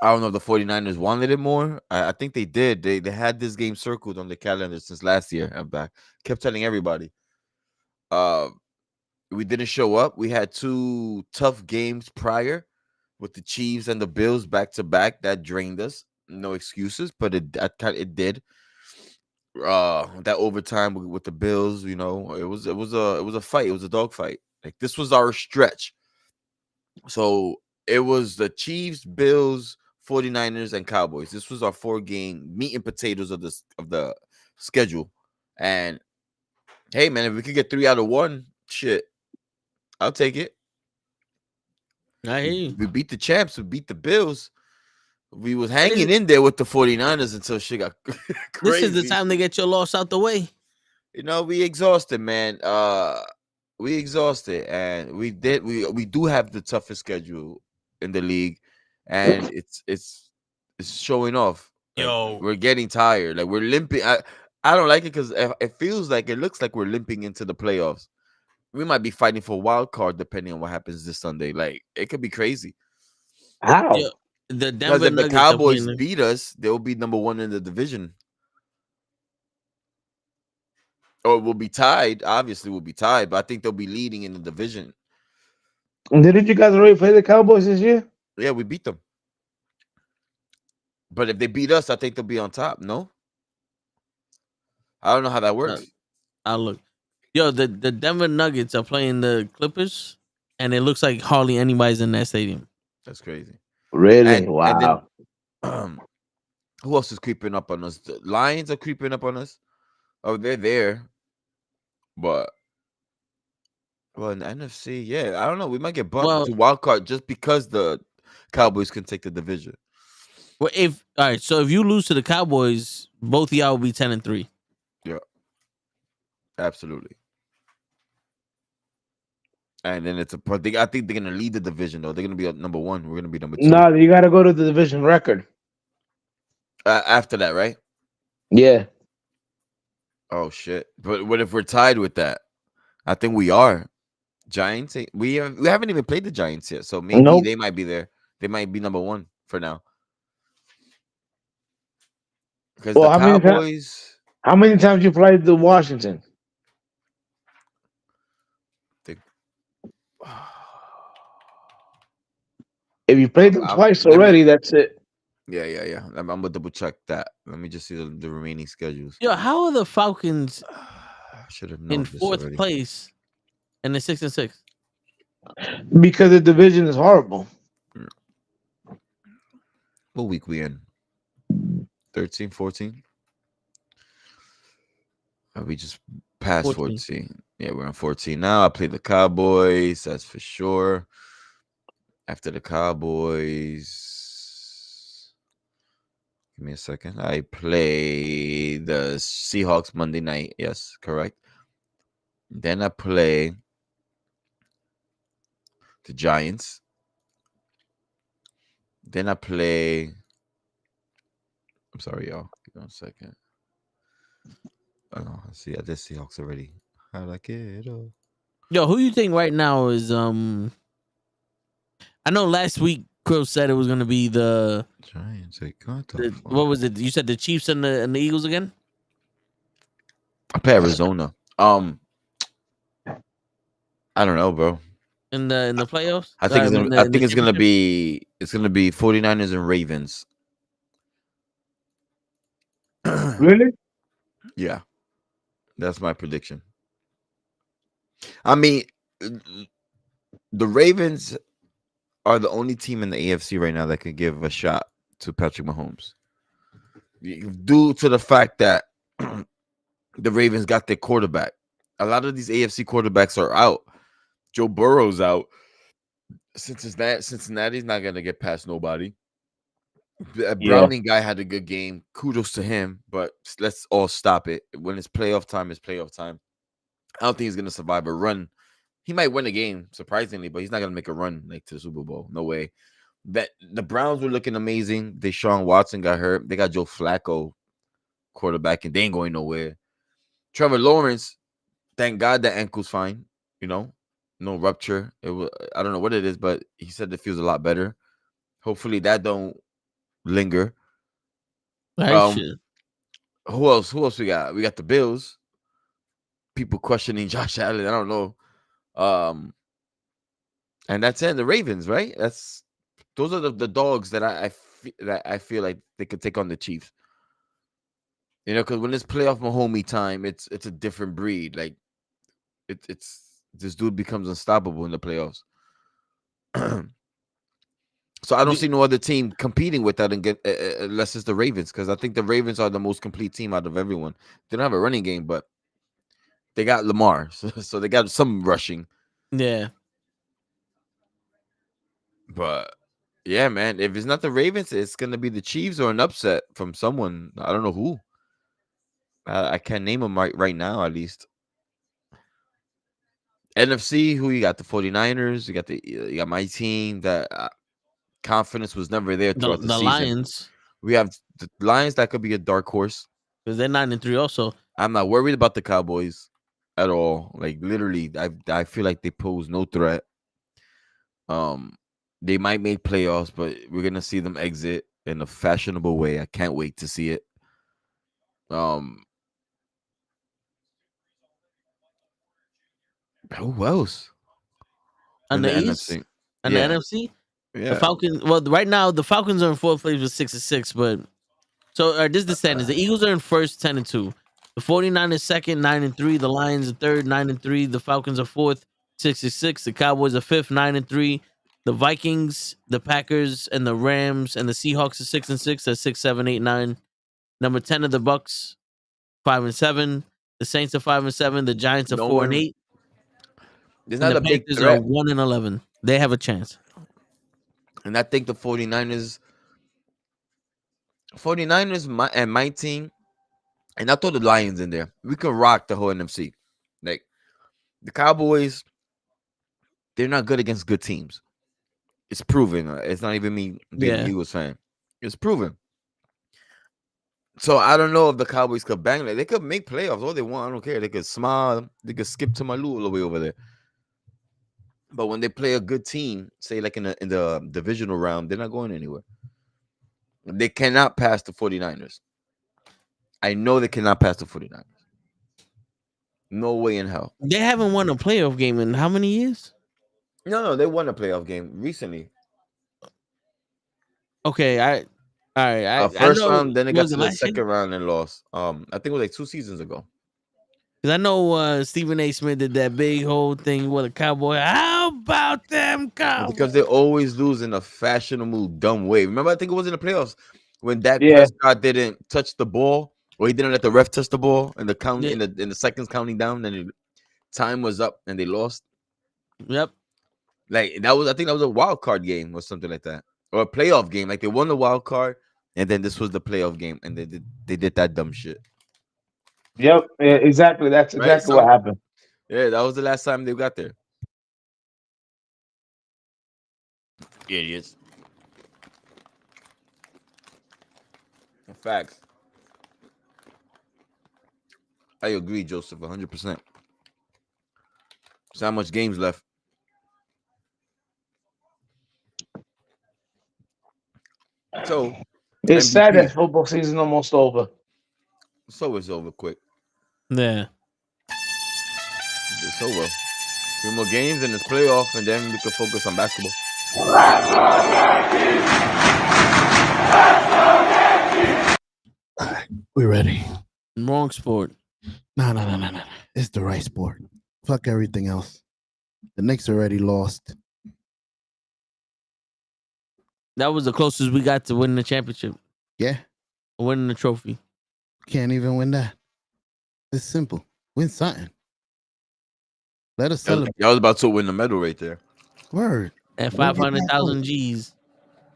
Speaker 6: I don't know if the 49ers wanted it more. I think they did. They had this game circled on the calendar since last year. I'm back. Kept telling everybody. We didn't show up. We had 2 tough games prior with the Chiefs and the Bills back to back. That drained us. no excuses, but it did. That overtime with the Bills, it was a fight. It was a dog fight. Like this was our stretch. So it was the Chiefs, Bills, 49ers, and Cowboys. This was our 4-game meat and potatoes of the schedule. And hey, man, if we could get 3 out of 1, shit, I'll take it.
Speaker 4: I hear you.
Speaker 6: We beat the champs. We beat the Bills. We was hanging in there with the 49ers until shit got crazy.
Speaker 4: This is the time to get your loss out the way.
Speaker 6: We exhausted, man. We exhausted, and we do have the toughest schedule in the league, and it's showing off.
Speaker 4: Yo.
Speaker 6: We're getting tired. Like we're limping. I don't like it because it looks like we're limping into the playoffs. We might be fighting for a wild card depending on what happens this Sunday. Like it could be crazy.
Speaker 5: How?
Speaker 4: Yo, the
Speaker 6: Because
Speaker 4: Denver
Speaker 6: if the
Speaker 4: Nuggets
Speaker 6: Cowboys beat us, they'll be number 1 in the division. Or we'll be tied. Obviously, we'll be tied, but I think they'll be leading in the division.
Speaker 5: Didn't you guys already play the Cowboys this year?
Speaker 6: Yeah, we beat them. But if they beat us, I think they'll be on top. No? I don't know how that works.
Speaker 4: I'll look. Yo, the Denver Nuggets are playing the Clippers, and it looks like hardly anybody's in that stadium.
Speaker 6: That's crazy.
Speaker 5: Really? Wow.
Speaker 6: And then, who else is creeping up on us? The Lions are creeping up on us. Oh, they're there. But in the NFC, yeah, I don't know. We might get bumped to wild card just because the Cowboys can take the division.
Speaker 4: Well, so if you lose to the Cowboys, both of y'all will be 10-3.
Speaker 6: Yeah, absolutely. And then I think they're gonna lead the division though. They're gonna be number 1. We're gonna be number 2.
Speaker 5: No, you got to go to the division record.
Speaker 6: After that, right?
Speaker 5: Yeah.
Speaker 6: Oh shit! But what if we're tied with that? I think we are. Giants. We haven't even played the Giants yet, so maybe they might be there. They might be number 1 for now. Because the Cowboys.
Speaker 5: How many times you played the Washington? If you played them twice already, that's it.
Speaker 6: Yeah. I'm gonna double check that. Let me just see the remaining schedules.
Speaker 4: Yo, how are the Falcons
Speaker 6: should have known
Speaker 4: in 4th place and they're 6-6?
Speaker 5: Because the division is horrible.
Speaker 6: What week we in? 13, 14? We just passed 14. Yeah, we're on 14 now. I play the Cowboys. That's for sure. After the Cowboys, give me a second. I play the Seahawks Monday night. Yes, correct. Then I play the Giants. Then I play. I'm sorry, y'all. Give me a second. Oh, see, I did Seahawks already. I like it.
Speaker 4: Yo, who you think right now is I know last week Krill said it was gonna be the
Speaker 6: Giants.
Speaker 4: What was it? You said the Chiefs and the Eagles again?
Speaker 6: I play Arizona. I don't know, bro.
Speaker 4: In the playoffs?
Speaker 6: I think it's gonna be 49ers and Ravens.
Speaker 5: Really?
Speaker 6: Yeah. That's my prediction. I mean, the Ravens are the only team in the AFC right now that could give a shot to Patrick Mahomes. Due to the fact that the Ravens got their quarterback. A lot of these AFC quarterbacks are out. Joe Burrow's out. Cincinnati's not going to get past nobody. Browning guy had a good game. Kudos to him, but let's all stop it. When it's playoff time, it's playoff time. I don't think he's going to survive a run. He might win a game, surprisingly, but he's not going to make a run like to the Super Bowl. No way. That the Browns were looking amazing. Deshaun Watson got hurt. They got Joe Flacco quarterback, and they ain't going nowhere. Trevor Lawrence, thank God that ankle's fine. No rupture. I don't know what it is, but he said it feels a lot better. Hopefully that don't linger. Who else we got? We got the Bills. People questioning Josh Allen. I don't know. And that's it. The Ravens, right? Those are the dogs that I I feel like they could take on the Chiefs. You know, because when it's playoff Mahomie time, it's a different breed. Like it's this dude becomes unstoppable in the playoffs. So I don't see no other team competing with that and get unless it's the Ravens, because I think the Ravens are the most complete team out of everyone. They don't have a running game, but they got Lamar, so they got some rushing.
Speaker 4: Yeah.
Speaker 6: But yeah, man, if it's not the Ravens, it's gonna be the Chiefs or an upset from someone. I don't know who. I can't name them right now, at least. NFC, who you got? The 49ers. You got my team. That confidence was never there throughout the
Speaker 4: The
Speaker 6: season.
Speaker 4: Lions,
Speaker 6: We have the Lions. That could be a dark horse.
Speaker 4: because they're 9-3 also.
Speaker 6: I'm not worried about the Cowboys at all. Like literally, I feel like they pose no threat. They might make playoffs, but we're gonna see them exit in a fashionable way. I can't wait to see it. Who else?
Speaker 4: On
Speaker 6: In
Speaker 4: the
Speaker 6: the
Speaker 4: East,
Speaker 6: NFC?
Speaker 4: and the
Speaker 6: Yeah,
Speaker 4: NFC, the
Speaker 6: yeah.
Speaker 4: Falcons. Well, right now the Falcons are in fourth place with 6-6, but so this is the standings. The Eagles are in first, 10-2. The 49ers second, 9-3. The Lions are third, 9-3. The Falcons are fourth, 6-6. The Cowboys are fifth, 9-3. The Vikings, the Packers, and the Rams and the Seahawks are 6-6. At 6, 7, 8, 9. Number 10 of the Bucks, 5-7. The Saints are 5-7. The Giants are
Speaker 6: No
Speaker 4: 4 and
Speaker 6: one.
Speaker 4: 8.
Speaker 6: There's
Speaker 4: And
Speaker 6: not
Speaker 4: the
Speaker 6: a big
Speaker 4: Panthers are
Speaker 6: threat,
Speaker 4: 1-11. They have a chance.
Speaker 6: and I think the 49ers, and my team, and I throw the Lions in there. We can rock the whole NFC. Like the Cowboys, they're not good against good teams. It's proven. It's not even me being an
Speaker 4: Yeah.
Speaker 6: Eagles fan. It's proven. So I don't know if the Cowboys could bang. Like they could make playoffs all they want. I don't care. They could smile. They could skip to my all the way over there. But when they play a good team, say like in the divisional round, they're not going anywhere. They cannot pass the 49ers. I know they cannot pass the 49ers. No way in hell.
Speaker 4: They haven't won a playoff game in how many years?
Speaker 6: No, they won a playoff game recently.
Speaker 4: Okay, all right. I
Speaker 6: First
Speaker 4: know.
Speaker 6: round, then they got
Speaker 4: Was
Speaker 6: to
Speaker 4: it
Speaker 6: the
Speaker 4: last year?
Speaker 6: second round and lost. I think it was like 2 seasons ago.
Speaker 4: Because I know Stephen A. Smith did that big whole thing with a cowboy. How about them Cowboys?
Speaker 6: Because they always lose in a fashionable, dumb way. Remember, I think it was in the playoffs when Dak
Speaker 5: Yeah.
Speaker 6: Prescott didn't touch the ball, or he didn't let the ref touch the ball, and the count
Speaker 4: Yeah.
Speaker 6: in the seconds counting down, and time was up, and they lost.
Speaker 4: Yep.
Speaker 6: Like that was, I think that was a wild card game or something like that, or a playoff game. Like they won the wild card, and then this was the playoff game, and they did that dumb shit.
Speaker 5: Yep. Yeah, exactly. That's
Speaker 6: Right?
Speaker 5: exactly what happened.
Speaker 6: Yeah, that was the last time they got there. Idiots. Facts. I agree, Joseph, 100%. So how much games left? So
Speaker 5: It's sad
Speaker 6: MVP.
Speaker 5: that football season almost over.
Speaker 6: So it's over quick.
Speaker 4: Yeah.
Speaker 6: It's over. 3 more games and it's playoff, and then we can focus on basketball.
Speaker 7: We're ready.
Speaker 4: Wrong sport.
Speaker 7: No. It's the right sport. Fuck everything else. The Knicks already lost.
Speaker 4: That was the closest we got to winning the championship,
Speaker 7: Yeah,
Speaker 4: winning the trophy.
Speaker 7: can't even win that. It's simple. Win something. Let us
Speaker 6: Y'all
Speaker 7: celebrate.
Speaker 6: was about to win the medal right there.
Speaker 7: Word.
Speaker 4: At
Speaker 7: Bring it back
Speaker 4: 500,000
Speaker 7: home.
Speaker 4: G's.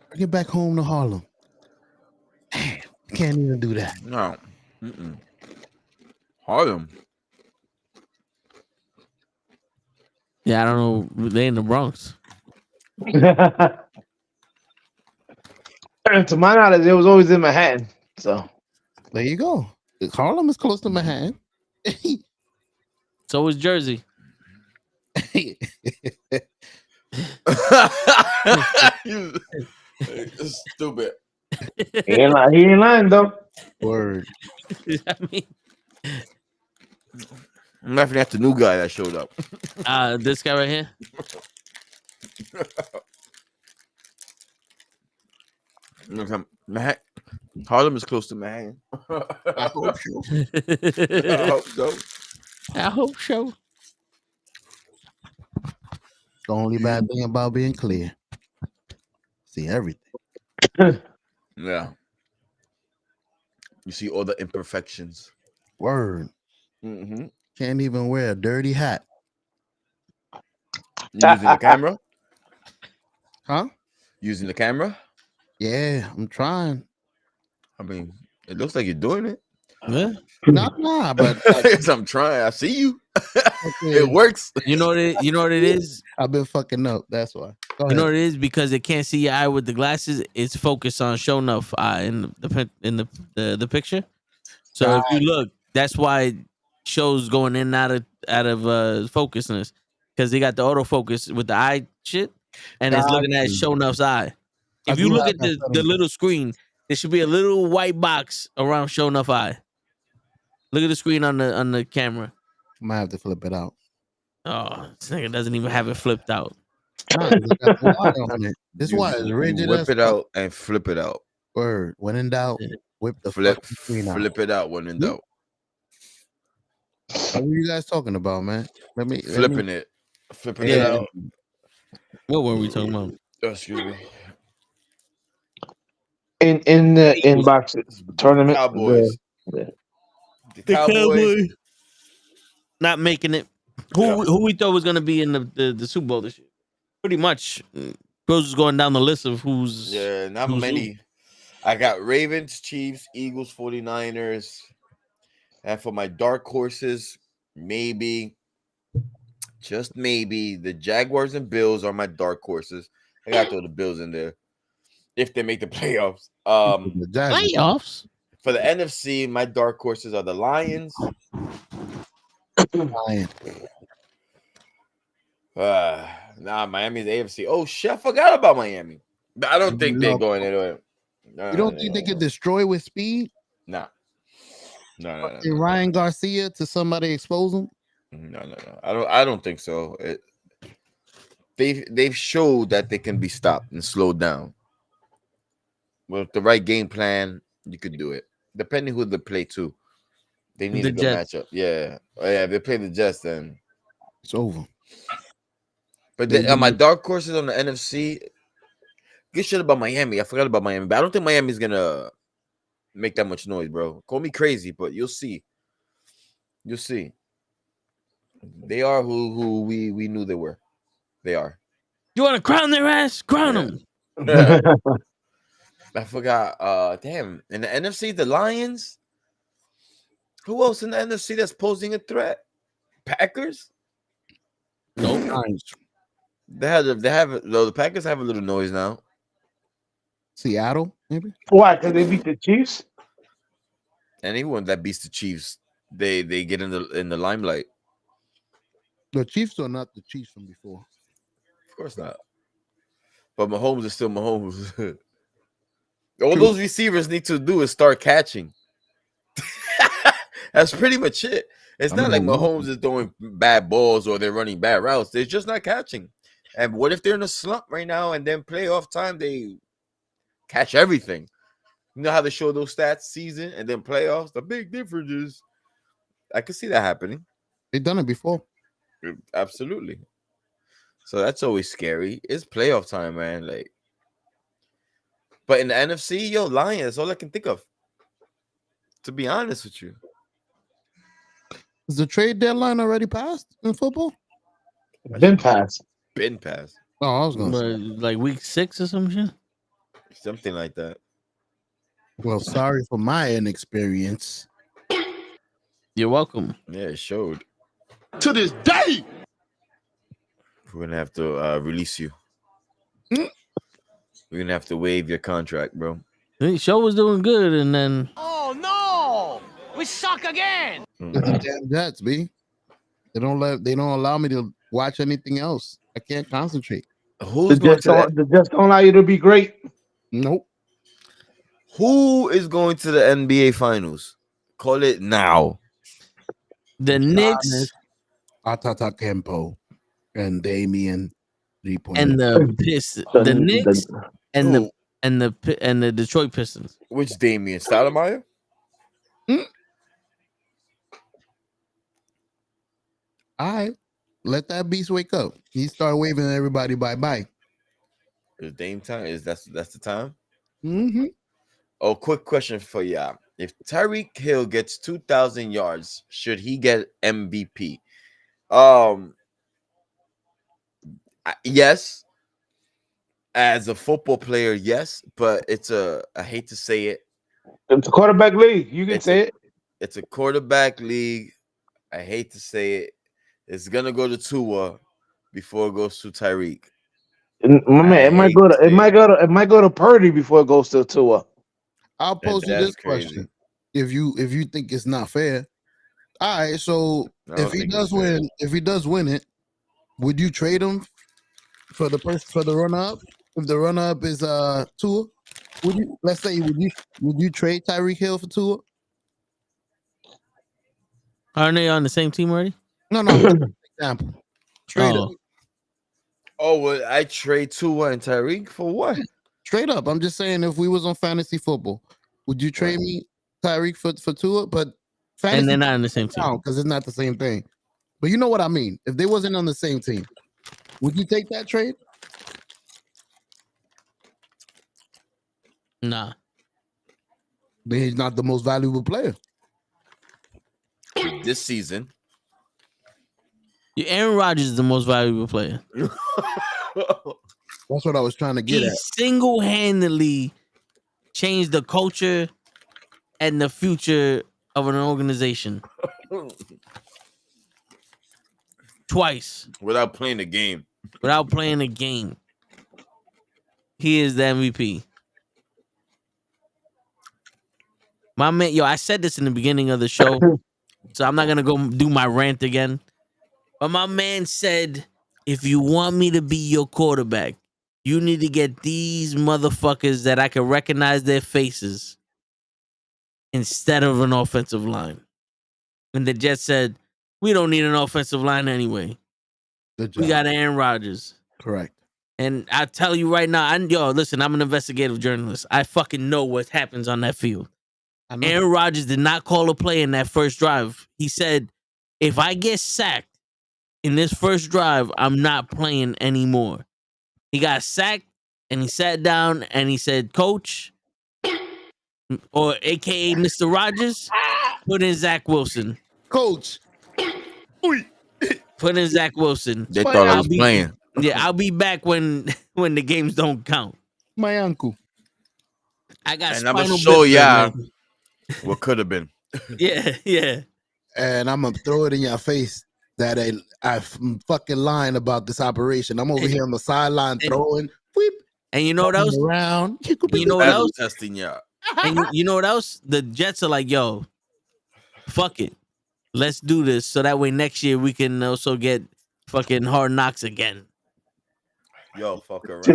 Speaker 7: Bring it back home to Harlem. Damn, can't even do that.
Speaker 6: No. Harlem.
Speaker 4: Yeah, I don't know. They in the Bronx.
Speaker 5: To my knowledge, it was always in Manhattan. So
Speaker 7: There you go. Harlem is close to Manhattan.
Speaker 4: So is Jersey.
Speaker 6: You stupid.
Speaker 5: he ain't lying though.
Speaker 7: Word.
Speaker 4: I mean,
Speaker 6: I'm laughing at the new guy that showed up.
Speaker 4: this guy right here.
Speaker 6: Okay. Harlem is close to Manhattan.
Speaker 7: I hope so.
Speaker 6: I hope so.
Speaker 4: I hope so.
Speaker 7: The only bad thing about being clear. See everything.
Speaker 6: Yeah. You see all the imperfections.
Speaker 7: Word.
Speaker 6: Mm-hmm.
Speaker 7: Can't even wear a dirty hat.
Speaker 6: Using the camera?
Speaker 7: Huh?
Speaker 6: Using the camera?
Speaker 7: Yeah, I'm trying.
Speaker 6: I mean, it looks like you're doing it.
Speaker 4: Yeah.
Speaker 7: Nah, but like,
Speaker 6: Yes, I'm trying. I see you. It
Speaker 7: fucking-
Speaker 6: works.
Speaker 4: You know what it is?
Speaker 7: I've been fucking up. That's why. Go
Speaker 4: You know
Speaker 7: ahead.
Speaker 4: what it is? Because it can't see your eye with the glasses. It's focused on show enough eye in the picture. So if you look, that's why shows going in and out of focusness, because they got the autofocus with the eye shit, and it's looking at
Speaker 7: Gotcha.
Speaker 4: show enough's eye.
Speaker 7: I
Speaker 4: If you
Speaker 7: do
Speaker 4: look
Speaker 7: have
Speaker 4: at
Speaker 7: that
Speaker 4: the
Speaker 7: setting.
Speaker 4: little screen, there should be a little white box around show enough eye. Look at the screen on the camera.
Speaker 7: I might have to flip it out.
Speaker 4: Oh, this nigga doesn't even have it flipped out.
Speaker 7: Nah, 'cause it got the wire on it. This wire is
Speaker 6: You
Speaker 7: rigid
Speaker 6: whip
Speaker 7: as
Speaker 6: it
Speaker 7: fuck.
Speaker 6: out and flip it out.
Speaker 7: Word. When in doubt, whip the
Speaker 6: Flip
Speaker 7: fucking screen out.
Speaker 6: flip it out when in doubt.
Speaker 7: What were you guys talking about, man?
Speaker 6: Flipping it. Flipping it
Speaker 4: Yeah.
Speaker 6: out.
Speaker 4: What were we talking about?
Speaker 6: Oh, excuse me.
Speaker 5: in the inbox tournament.
Speaker 6: Cowboys.
Speaker 5: The
Speaker 6: The Cowboys.
Speaker 4: Not making it. Who we thought was gonna be in the Super Bowl this year? Pretty much. Bros is going down the list of who's
Speaker 6: Yeah, not
Speaker 4: who's
Speaker 6: many. I got Ravens, Chiefs, Eagles, 49ers. And for my dark horses, maybe, just maybe, the Jaguars and Bills are my dark horses. I got to throw the Bills in there if they make the playoffs.
Speaker 7: The Jaguars.
Speaker 4: playoffs.
Speaker 6: For the NFC, my dark horses are the Lions.
Speaker 7: Lion.
Speaker 6: Miami's AFC. Oh shit, I forgot about Miami. But I don't think they're going anywhere.
Speaker 7: You don't think they could destroy with speed?
Speaker 6: No. No.
Speaker 7: Fucking Ryan Garcia to somebody expose him?
Speaker 6: No. I don't think so. They've showed that they can be stopped and slowed down. With the right game plan, you could do it. Depending who they play to. They need
Speaker 4: The
Speaker 6: a good
Speaker 4: Jets.
Speaker 6: matchup. Yeah. Oh, yeah, if they play the Jets, then
Speaker 7: It's over.
Speaker 6: but
Speaker 7: They
Speaker 6: my
Speaker 7: need-
Speaker 6: dark horses on the NFC. Good shit about Miami. I forgot about Miami, but I don't think Miami's gonna make that much noise, bro. Call me crazy, but you'll see. You'll see. They are who we knew they were. They are.
Speaker 4: You want to crown their ass? Crown
Speaker 6: Yeah.
Speaker 4: them.
Speaker 6: I forgot. Damn. In the NFC, the Lions. Who else in the NFC that's posing a threat? Packers.
Speaker 7: Lions.
Speaker 6: The Packers have a little noise now.
Speaker 7: Seattle, maybe?
Speaker 5: Why? Because they beat the Chiefs?
Speaker 6: Anyone that beats the Chiefs, they get in the limelight.
Speaker 7: The Chiefs are not the Chiefs from before.
Speaker 6: Of course not. But Mahomes is still Mahomes. All those receivers need to do is start catching. That's pretty much it. It's not like Mahomes is throwing bad balls or they're running bad routes. They're just not catching. And what if they're in a slump right now and then playoff time, they catch everything? You know how they show those stats season and then playoffs? The big difference is I can see that happening.
Speaker 7: They've done it before.
Speaker 6: Absolutely. So that's always scary. It's playoff time, man. Like, but in the NFC, Lions, that's all I can think of. To be honest with you.
Speaker 7: Is the trade deadline already passed in football?
Speaker 5: Been passed.
Speaker 6: Been passed.
Speaker 7: Oh, I was going to say.
Speaker 4: Like week 6 or some shit.
Speaker 6: Something like that.
Speaker 7: Well, sorry for my inexperience.
Speaker 4: You're welcome.
Speaker 6: Yeah, it showed.
Speaker 3: To this day.
Speaker 6: We're gonna have to release you. We're gonna have to waive your contract, bro.
Speaker 4: The show was doing good, and then
Speaker 3: Oh no! We suck again.
Speaker 7: It's the damn Jets, B. They don't allow me to watch anything else. I can't concentrate.
Speaker 6: Who's going to
Speaker 5: The Jets don't allow you to be great.
Speaker 7: Nope.
Speaker 6: Who is going to the NBA Finals? Call it now.
Speaker 4: the Knicks
Speaker 7: Atata Kempo and Damian 3 point.
Speaker 4: and the Knicks and the and the Detroit Pistons.
Speaker 6: Which Damian Stoudemire?
Speaker 7: All right, let that beast wake up. He start waving at everybody bye-bye.
Speaker 6: Is Dame time? Is that's the time?
Speaker 7: Mm-hmm.
Speaker 6: Oh, quick question for y'all. If Tyreek Hill gets 2,000 yards, should he get MVP? Yes. As a football player, yes, but I hate to say it.
Speaker 5: It's a quarterback league. You can say it.
Speaker 6: It's a quarterback league. I hate to say it. It's gonna go to Tua before it goes to Tyreek.
Speaker 5: My man, it might go to Purdy before it goes to Tua.
Speaker 7: I'll pose you
Speaker 6: That's
Speaker 7: this
Speaker 6: crazy.
Speaker 7: question: if you think it's not fair, all right. So
Speaker 6: I don't
Speaker 7: if he
Speaker 6: think
Speaker 7: does
Speaker 6: it's fair.
Speaker 7: win, it, would you trade him for the runner up? If the runner up is Tua, would you? Let's say would you trade Tyreek Hill for Tua?
Speaker 4: Aren't they on the same team already?
Speaker 7: No, I'm giving an example. Straight up.
Speaker 6: Oh, would I trade Tua and Tyreek for what?
Speaker 7: Straight up. I'm just saying, if we was on fantasy football, would you trade me Tyreek for Tua? But fantasy
Speaker 4: And they're not on the same team.
Speaker 7: because it's not the same thing. But you know what I mean. If they wasn't on the same team, would you take that trade?
Speaker 4: Nah.
Speaker 7: Then he's not the most valuable player.
Speaker 6: This season.
Speaker 4: Aaron Rodgers is the most valuable player.
Speaker 7: That's what I was trying to get
Speaker 4: He
Speaker 7: at.
Speaker 4: single-handedly changed the culture and the future of an organization. Twice.
Speaker 6: Without playing the game.
Speaker 4: Without playing the game. He is the MVP. My man, I said this in the beginning of the show, so I'm not going to go do my rant again. But my man said, if you want me to be your quarterback, you need to get these motherfuckers that I can recognize their faces instead of an offensive line. And the Jets said, we don't need an offensive line anyway.
Speaker 7: Good job.
Speaker 4: We got Aaron Rodgers.
Speaker 7: Correct.
Speaker 4: And I tell you right now, listen, I'm an investigative journalist. I fucking know what happens on that field. Aaron Rodgers did not call a play in that first drive. He said, if I get sacked in this first drive, I'm not playing anymore. He got sacked and he sat down and he said, Coach, or AKA Mr. Rogers, put in Zach Wilson.
Speaker 7: Coach.
Speaker 4: Put in Zach Wilson.
Speaker 6: They thought I was playing.
Speaker 4: Yeah, I'll be back when the games don't count.
Speaker 7: My uncle.
Speaker 4: I got
Speaker 6: and I'm gonna
Speaker 4: spinal
Speaker 6: show
Speaker 4: bifida,
Speaker 6: y'all
Speaker 4: man.
Speaker 6: what could have been.
Speaker 4: Yeah.
Speaker 7: And I'm gonna throw it in your face that I'm fucking lying about this operation. I'm over here on the sideline throwing. Whip,
Speaker 4: and you know what else?
Speaker 7: Around.
Speaker 4: You know what
Speaker 6: Battle
Speaker 4: else?
Speaker 6: testing y'all.
Speaker 4: And you know what else? The Jets are like, yo, fuck it. Let's do this so that way next year we can also get fucking Hard Knocks again.
Speaker 6: Yo, fuck around.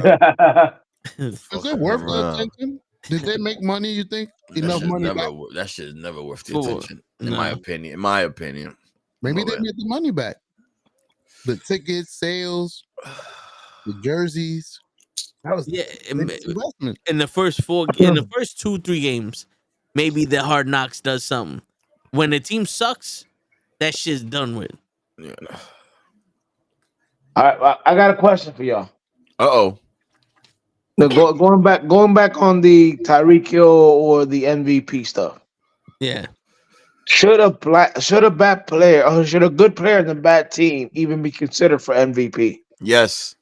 Speaker 7: Is it worth the attention? Did they make money, you think? Enough money back?
Speaker 6: That shit is never worth the
Speaker 4: For-
Speaker 6: attention. In
Speaker 4: no.
Speaker 6: my opinion.
Speaker 7: Maybe
Speaker 6: No
Speaker 7: they
Speaker 6: way.
Speaker 7: made the money back. The tickets, sales, the jerseys. That was investment.
Speaker 4: In the first 2-3 games, maybe the Hard Knocks does something. When the team sucks, that shit's done with.
Speaker 6: Yeah.
Speaker 5: All right, I got a question for y'all.
Speaker 6: Uh-oh.
Speaker 5: Now, going back on the Tyreek Hill or the MVP stuff.
Speaker 4: Yeah.
Speaker 5: Should a bad player or should a good player in the bad team even be considered for MVP?
Speaker 6: Yes.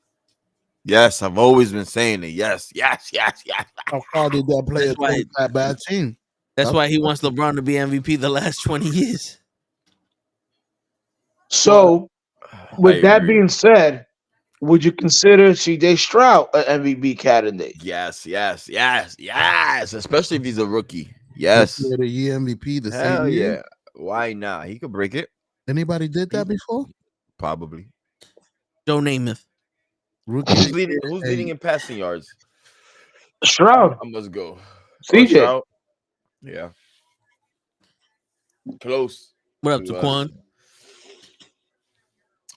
Speaker 6: Yes, I've always been saying it. Yes.
Speaker 7: How far did that player
Speaker 4: That's why-
Speaker 7: take that bad team?
Speaker 4: That's why he wants LeBron to be MVP the last 20 years.
Speaker 5: So, with that
Speaker 6: agree.
Speaker 5: being said, would you consider CJ Stroud an MVP candidate?
Speaker 6: Yes. Especially if he's a rookie. Yes.
Speaker 7: Player of the year MVP the
Speaker 6: Hell
Speaker 7: same year.
Speaker 6: yeah. Why not? He could break it.
Speaker 7: Anybody did that before?
Speaker 6: Probably.
Speaker 4: Joe Namath.
Speaker 7: Rookie.
Speaker 6: Who's leading in passing yards?
Speaker 5: Stroud.
Speaker 6: I must go.
Speaker 5: CJ.
Speaker 6: Stroud? Yeah. Close.
Speaker 4: What up,
Speaker 6: He was.
Speaker 4: Taquan?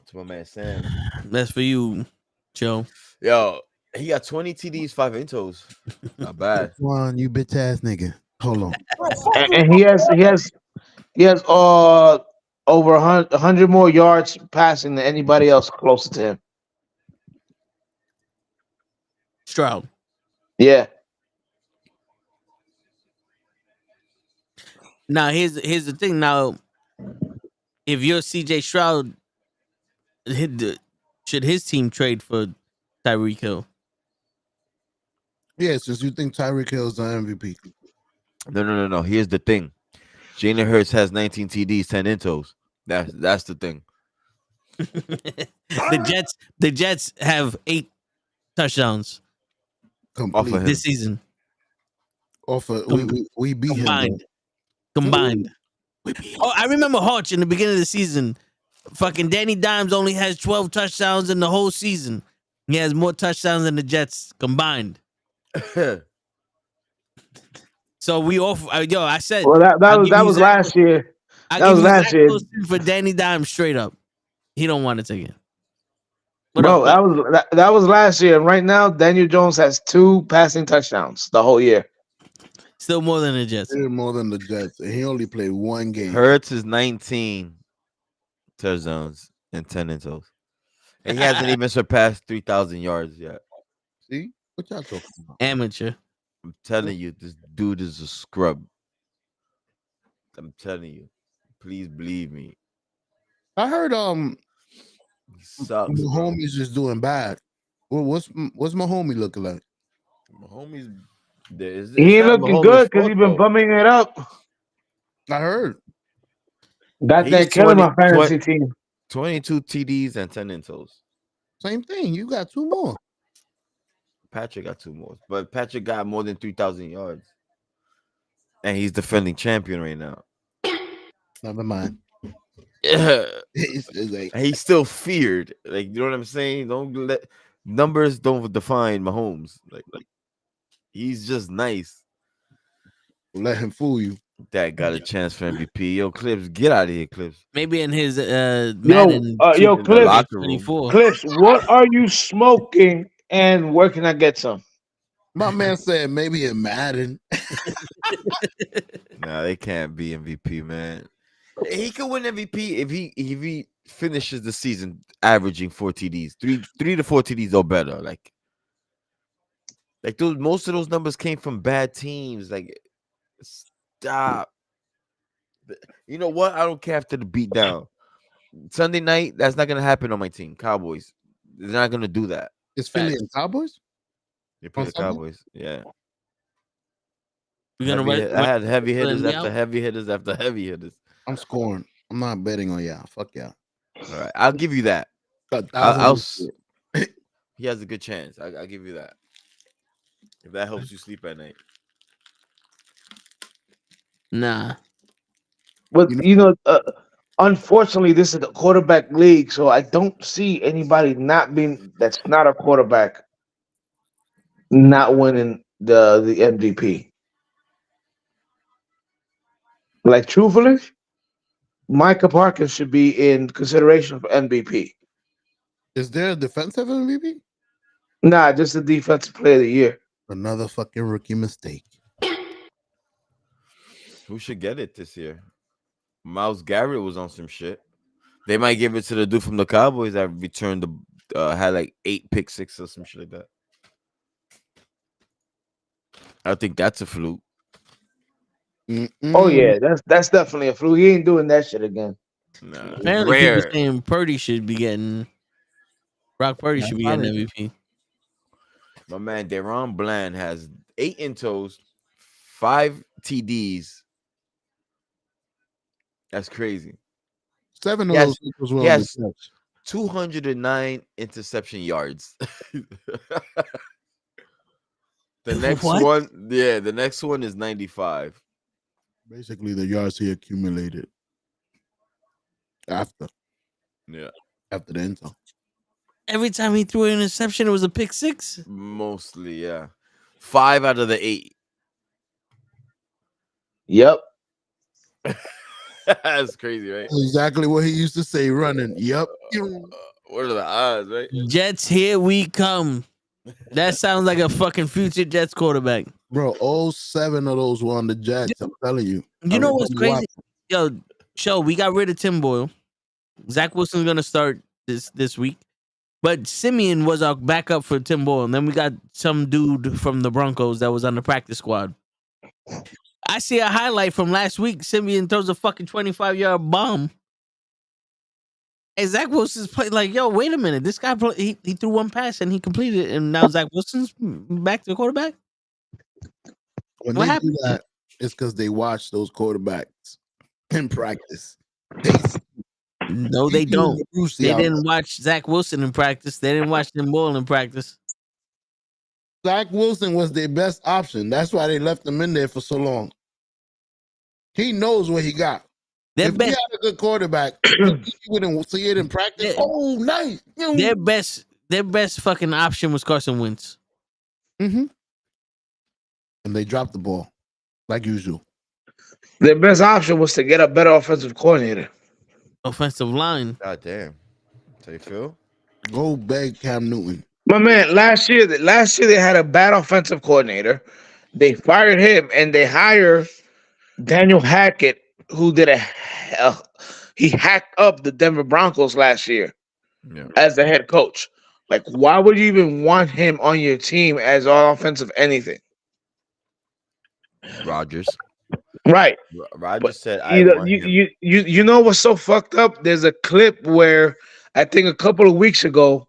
Speaker 6: To my man Sam.
Speaker 4: That's for you, Joe.
Speaker 6: Yo, He got 20 TDs, 5 intos. Not bad.
Speaker 7: Come on, you bitch ass nigga. Hold on.
Speaker 5: And he has over 100 more yards passing than anybody else closer to him.
Speaker 4: Stroud.
Speaker 5: Yeah.
Speaker 4: Now here's the thing. Now, if you're CJ Stroud, should his team trade for Tyreek Hill?
Speaker 7: Yeah, since you think Tyreek Hill is the MVP.
Speaker 6: No. Here's the thing. Jalen Hurts has 19 TDs, 10 intos. That's the thing.
Speaker 4: The Jets have 8 touchdowns
Speaker 6: Off of him.
Speaker 4: this season
Speaker 7: We beat
Speaker 4: combined.
Speaker 7: him.
Speaker 4: Combined. Oh, I remember Hodge in the beginning of the season. Fucking Danny Dimes only has 12 touchdowns in the whole season. He has more touchdowns than the Jets combined. So we off. I said.
Speaker 5: Well, that was last year. That was last year,
Speaker 4: for Danny Dimes straight up. He don't want to take it.
Speaker 5: bro. That was last year. And right now, Daniel Jones has 2 passing touchdowns the whole year.
Speaker 4: Still more than the Jets.
Speaker 7: More than the Jets. And he only played 1 game.
Speaker 6: Hurts is 19 touchdowns and 10 intos. And he hasn't even surpassed 3,000 yards yet.
Speaker 7: See? What y'all talking about?
Speaker 4: Amateur.
Speaker 6: I'm telling you, this dude is a scrub. I'm telling you. Please believe me.
Speaker 7: I heard
Speaker 6: He sucks.
Speaker 7: Mahomes is doing bad. Well, what's my homie looking like?
Speaker 6: Mahomes,
Speaker 5: He ain't looking good because he's been bumming it up.
Speaker 7: I heard.
Speaker 5: That killing my fantasy team.
Speaker 6: 22 TDs and 10 intos.
Speaker 7: Same thing. You got 2 more.
Speaker 6: Patrick got 2 more, but Patrick got more than 3,000 yards, and he's defending champion right now.
Speaker 7: Never mind.
Speaker 6: Yeah,
Speaker 7: It's like,
Speaker 6: he's still feared. Like, you know what I'm saying? Don't let numbers don't define Mahomes. Like he's just nice.
Speaker 7: let him fool you.
Speaker 6: That got a chance for MVP. Yo, Clips, get out of here, Clips.
Speaker 4: Maybe in his Madden.
Speaker 5: Clips,
Speaker 4: 24.
Speaker 5: Clips, what are you smoking and where can I get some?
Speaker 7: My man said maybe in Madden.
Speaker 6: Nah, they can't be MVP, man. He could win MVP if he finishes the season averaging 4 TDs, 3 to 4 TDs or better. Like those, most of those numbers came from bad teams. Like, stop. You know what? I don't care after the beat down. Sunday night, that's not gonna happen on my team. Cowboys. They're not gonna do that.
Speaker 7: It's Philly and Cowboys?
Speaker 6: They play
Speaker 7: On
Speaker 6: the
Speaker 7: Sunday?
Speaker 6: Cowboys. Yeah.
Speaker 4: We're gonna
Speaker 6: I had heavy hitters
Speaker 4: me
Speaker 6: after
Speaker 4: out?
Speaker 6: heavy hitters after heavy hitters.
Speaker 7: I'm scoring. I'm not betting on y'all. Fuck y'all.
Speaker 6: All right, I'll give you that.
Speaker 7: I'll
Speaker 6: He has a good chance. I'll give you that. If that helps you sleep at night.
Speaker 4: Nah.
Speaker 5: But unfortunately, this is a quarterback league, so I don't see anybody that's not a quarterback not winning the MVP. Like, truthfully, Micah Parsons should be in consideration for MVP.
Speaker 7: Is there a defensive MVP?
Speaker 5: Nah, just the defensive player of the year.
Speaker 7: Another fucking rookie mistake.
Speaker 6: Who should get it this year? Myles Garrett was on some shit. They might give it to the dude from the Cowboys that returned had like 8 pick six or some shit like that. I think that's a fluke.
Speaker 5: Oh yeah, that's definitely a fluke. He ain't doing that shit again.
Speaker 6: Nah,
Speaker 4: Apparently,
Speaker 6: rare.
Speaker 4: people saying Purdy should be getting. Brock Purdy should be getting MVP.
Speaker 6: My man Deron Bland has 8 intos, 5 TDs. That's crazy.
Speaker 7: 7 of
Speaker 6: Yes,
Speaker 7: those was well
Speaker 6: yes.
Speaker 7: on the catch.
Speaker 6: 209 interception yards. The next
Speaker 4: What?
Speaker 6: one, the next one is 95.
Speaker 7: Basically, the yards he accumulated after
Speaker 6: Yeah,
Speaker 7: the end zone.
Speaker 4: Every time he threw an interception, it was a pick 6.
Speaker 6: mostly, yeah. 5 out of the 8.
Speaker 5: Yep.
Speaker 6: That's crazy, right?
Speaker 7: Exactly what he used to say, running. Yep.
Speaker 6: What are the odds, right?
Speaker 4: Jets, here we come. That sounds like a fucking future Jets quarterback.
Speaker 7: Bro, all 7 of those were on the Jets. I'm telling you.
Speaker 4: You
Speaker 7: I
Speaker 4: know what's
Speaker 7: remember
Speaker 4: crazy? Yo, show we got rid of Tim Boyle. Zach Wilson's gonna start this week. But Simeon was our backup for Tim Boyle. And then we got some dude from the Broncos that was on the practice squad. I see a highlight from last week. Simeon throws a fucking 25-yard bomb. And Zach Wilson's playing like, yo, wait a minute. This guy, he threw one pass and he completed it. And now Zach Wilson's back to the quarterback?
Speaker 7: When
Speaker 4: What
Speaker 7: they
Speaker 4: happened?
Speaker 7: do that, it's because they watch those quarterbacks in practice.
Speaker 4: No, they don't.
Speaker 7: Brucey
Speaker 4: They
Speaker 7: out
Speaker 4: didn't watch Zach Wilson in practice. They didn't watch Tim Boyle in practice.
Speaker 7: Zach Wilson was their best option. That's why they left him in there for so long. He knows what he got.
Speaker 4: Their
Speaker 7: If he
Speaker 4: best,
Speaker 7: had a good quarterback, you wouldn't see it in practice.
Speaker 4: Yeah.
Speaker 7: Oh, nice.
Speaker 4: their best fucking option was Carson Wentz.
Speaker 7: Mm-hmm. And they dropped the ball, like usual.
Speaker 5: Their best option was to get a better offensive coordinator.
Speaker 4: Offensive line.
Speaker 6: God damn. How you feel?
Speaker 7: Go beg Cam Newton.
Speaker 5: My man, last year they had a bad offensive coordinator. They fired him and they hired Daniel Hackett, who he hacked up the Denver Broncos last year as the head coach. Like, why would you even want him on your team as an offensive anything?
Speaker 6: Rodgers.
Speaker 5: Right.
Speaker 6: Rodgers said,
Speaker 5: "I you know what's so fucked up? There's a clip where I think a couple of weeks ago,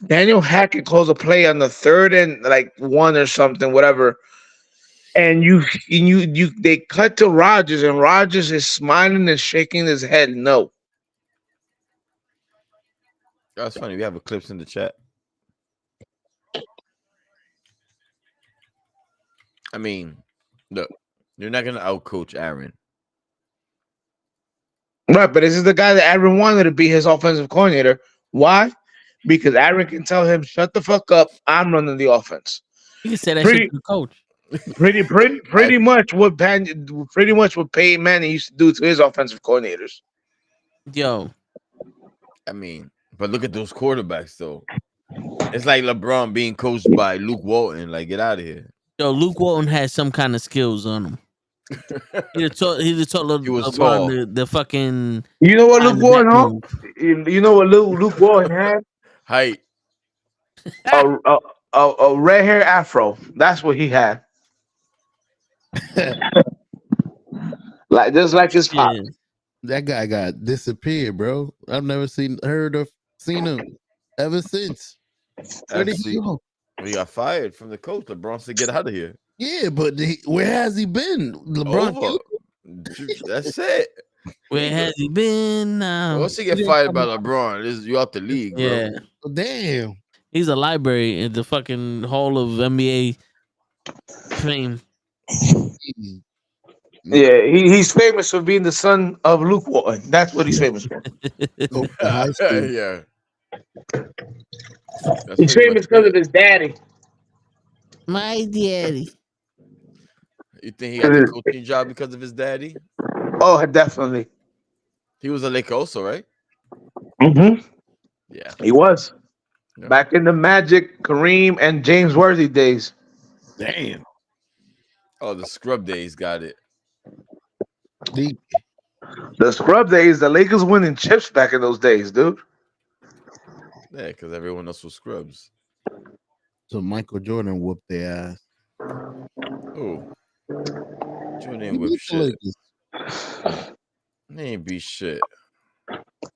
Speaker 5: Daniel Hackett calls a play on the 3rd and like 1 or something, whatever. And they cut to Rodgers, and Rodgers is smiling and shaking his head no.
Speaker 6: That's funny. We have a clips in the chat. I mean, look, you're not gonna outcoach Aaron.
Speaker 5: Right, but this is the guy that Aaron wanted to be his offensive coordinator. Why? Because Aaron can tell him, "Shut the fuck up. I'm running the offense."
Speaker 4: You can say that shit to the coach.
Speaker 5: Pretty much what Peyton Manning used to do to his offensive coordinators.
Speaker 4: Yo,
Speaker 6: I mean, but look at those quarterbacks though. It's like LeBron being coached by Luke Walton. Like, get out of here.
Speaker 4: Yo, Luke Walton had some kind of skills on him. He taught
Speaker 6: He was
Speaker 4: LeBron
Speaker 6: tall.
Speaker 4: the fucking.
Speaker 5: You know what Luke
Speaker 4: the
Speaker 5: Walton,
Speaker 4: back
Speaker 5: huh?
Speaker 4: move.
Speaker 5: You know what Luke Walton had?
Speaker 6: Height.
Speaker 5: A red hair afro. That's what he had. Like just like his pop.
Speaker 4: Yeah.
Speaker 7: That guy got disappeared, bro. I've never seen him ever since. Where did he go?
Speaker 6: He got fired from the coach. LeBron said, "Get out of here."
Speaker 7: Yeah, but where has he been? LeBron.
Speaker 6: Over. That's it.
Speaker 4: Where has he been now?
Speaker 6: Once you get fired by LeBron, you out the league, bro.
Speaker 4: Yeah,
Speaker 7: Damn.
Speaker 4: he's a library in the fucking Hall of NBA fame.
Speaker 5: Yeah, he's famous for being the son of Luke Walton. That's what he's famous for.
Speaker 7: Go to high school.
Speaker 6: Yeah.
Speaker 5: He's famous because of his daddy.
Speaker 4: My daddy.
Speaker 6: You think he got the coaching job because of his daddy?
Speaker 5: Oh, definitely.
Speaker 6: He was a Laker also, right?
Speaker 5: Mm-hmm.
Speaker 6: Yeah.
Speaker 5: He was.
Speaker 6: Yeah.
Speaker 5: Back in the Magic, Kareem, and James Worthy days.
Speaker 7: Damn.
Speaker 6: Oh, the scrub days got it.
Speaker 5: The scrub days, the Lakers winning chips back in those days, dude.
Speaker 6: Yeah, because everyone else was scrubs.
Speaker 7: So Michael Jordan whooped their ass.
Speaker 6: Oh. Jordan whip shit. They ain't be shit.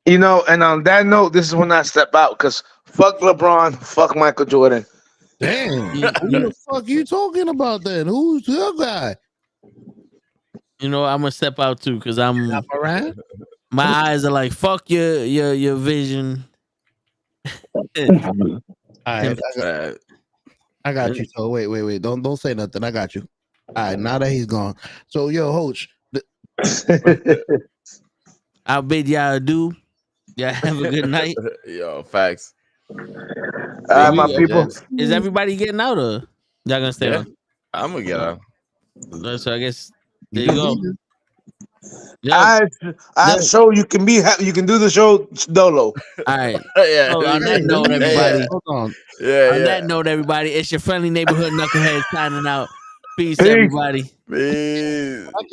Speaker 5: You know, and on that note, this is when I step out because fuck LeBron, fuck Michael Jordan.
Speaker 7: Damn. Who the fuck you talking about then? Who's your guy?
Speaker 4: You know, I'm gonna step out too because I'm
Speaker 7: Around?
Speaker 4: my eyes are like fuck your vision.
Speaker 7: All right, I got you. So wait. Don't say nothing. I got you. All right, now that he's gone. So yo, Hoach.
Speaker 4: I'll bid y'all adieu. Y'all have a good night.
Speaker 6: Yo, facts.
Speaker 5: My people.
Speaker 4: Is everybody getting out or y'all gonna stay
Speaker 6: Yeah.
Speaker 4: on?
Speaker 6: I'm gonna get out.
Speaker 4: So I guess there you go. Yo,
Speaker 5: I show you can you can do the show dolo.
Speaker 4: all right.
Speaker 6: Yeah,
Speaker 4: So on that
Speaker 7: Hey,
Speaker 4: note,
Speaker 7: let me-
Speaker 4: everybody.
Speaker 7: Hold on.
Speaker 6: yeah,
Speaker 4: On
Speaker 6: yeah.
Speaker 4: that note, everybody, it's your friendly neighborhood knucklehead signing out. Peace,
Speaker 5: Peace.
Speaker 4: everybody.
Speaker 6: Peace.
Speaker 7: I can't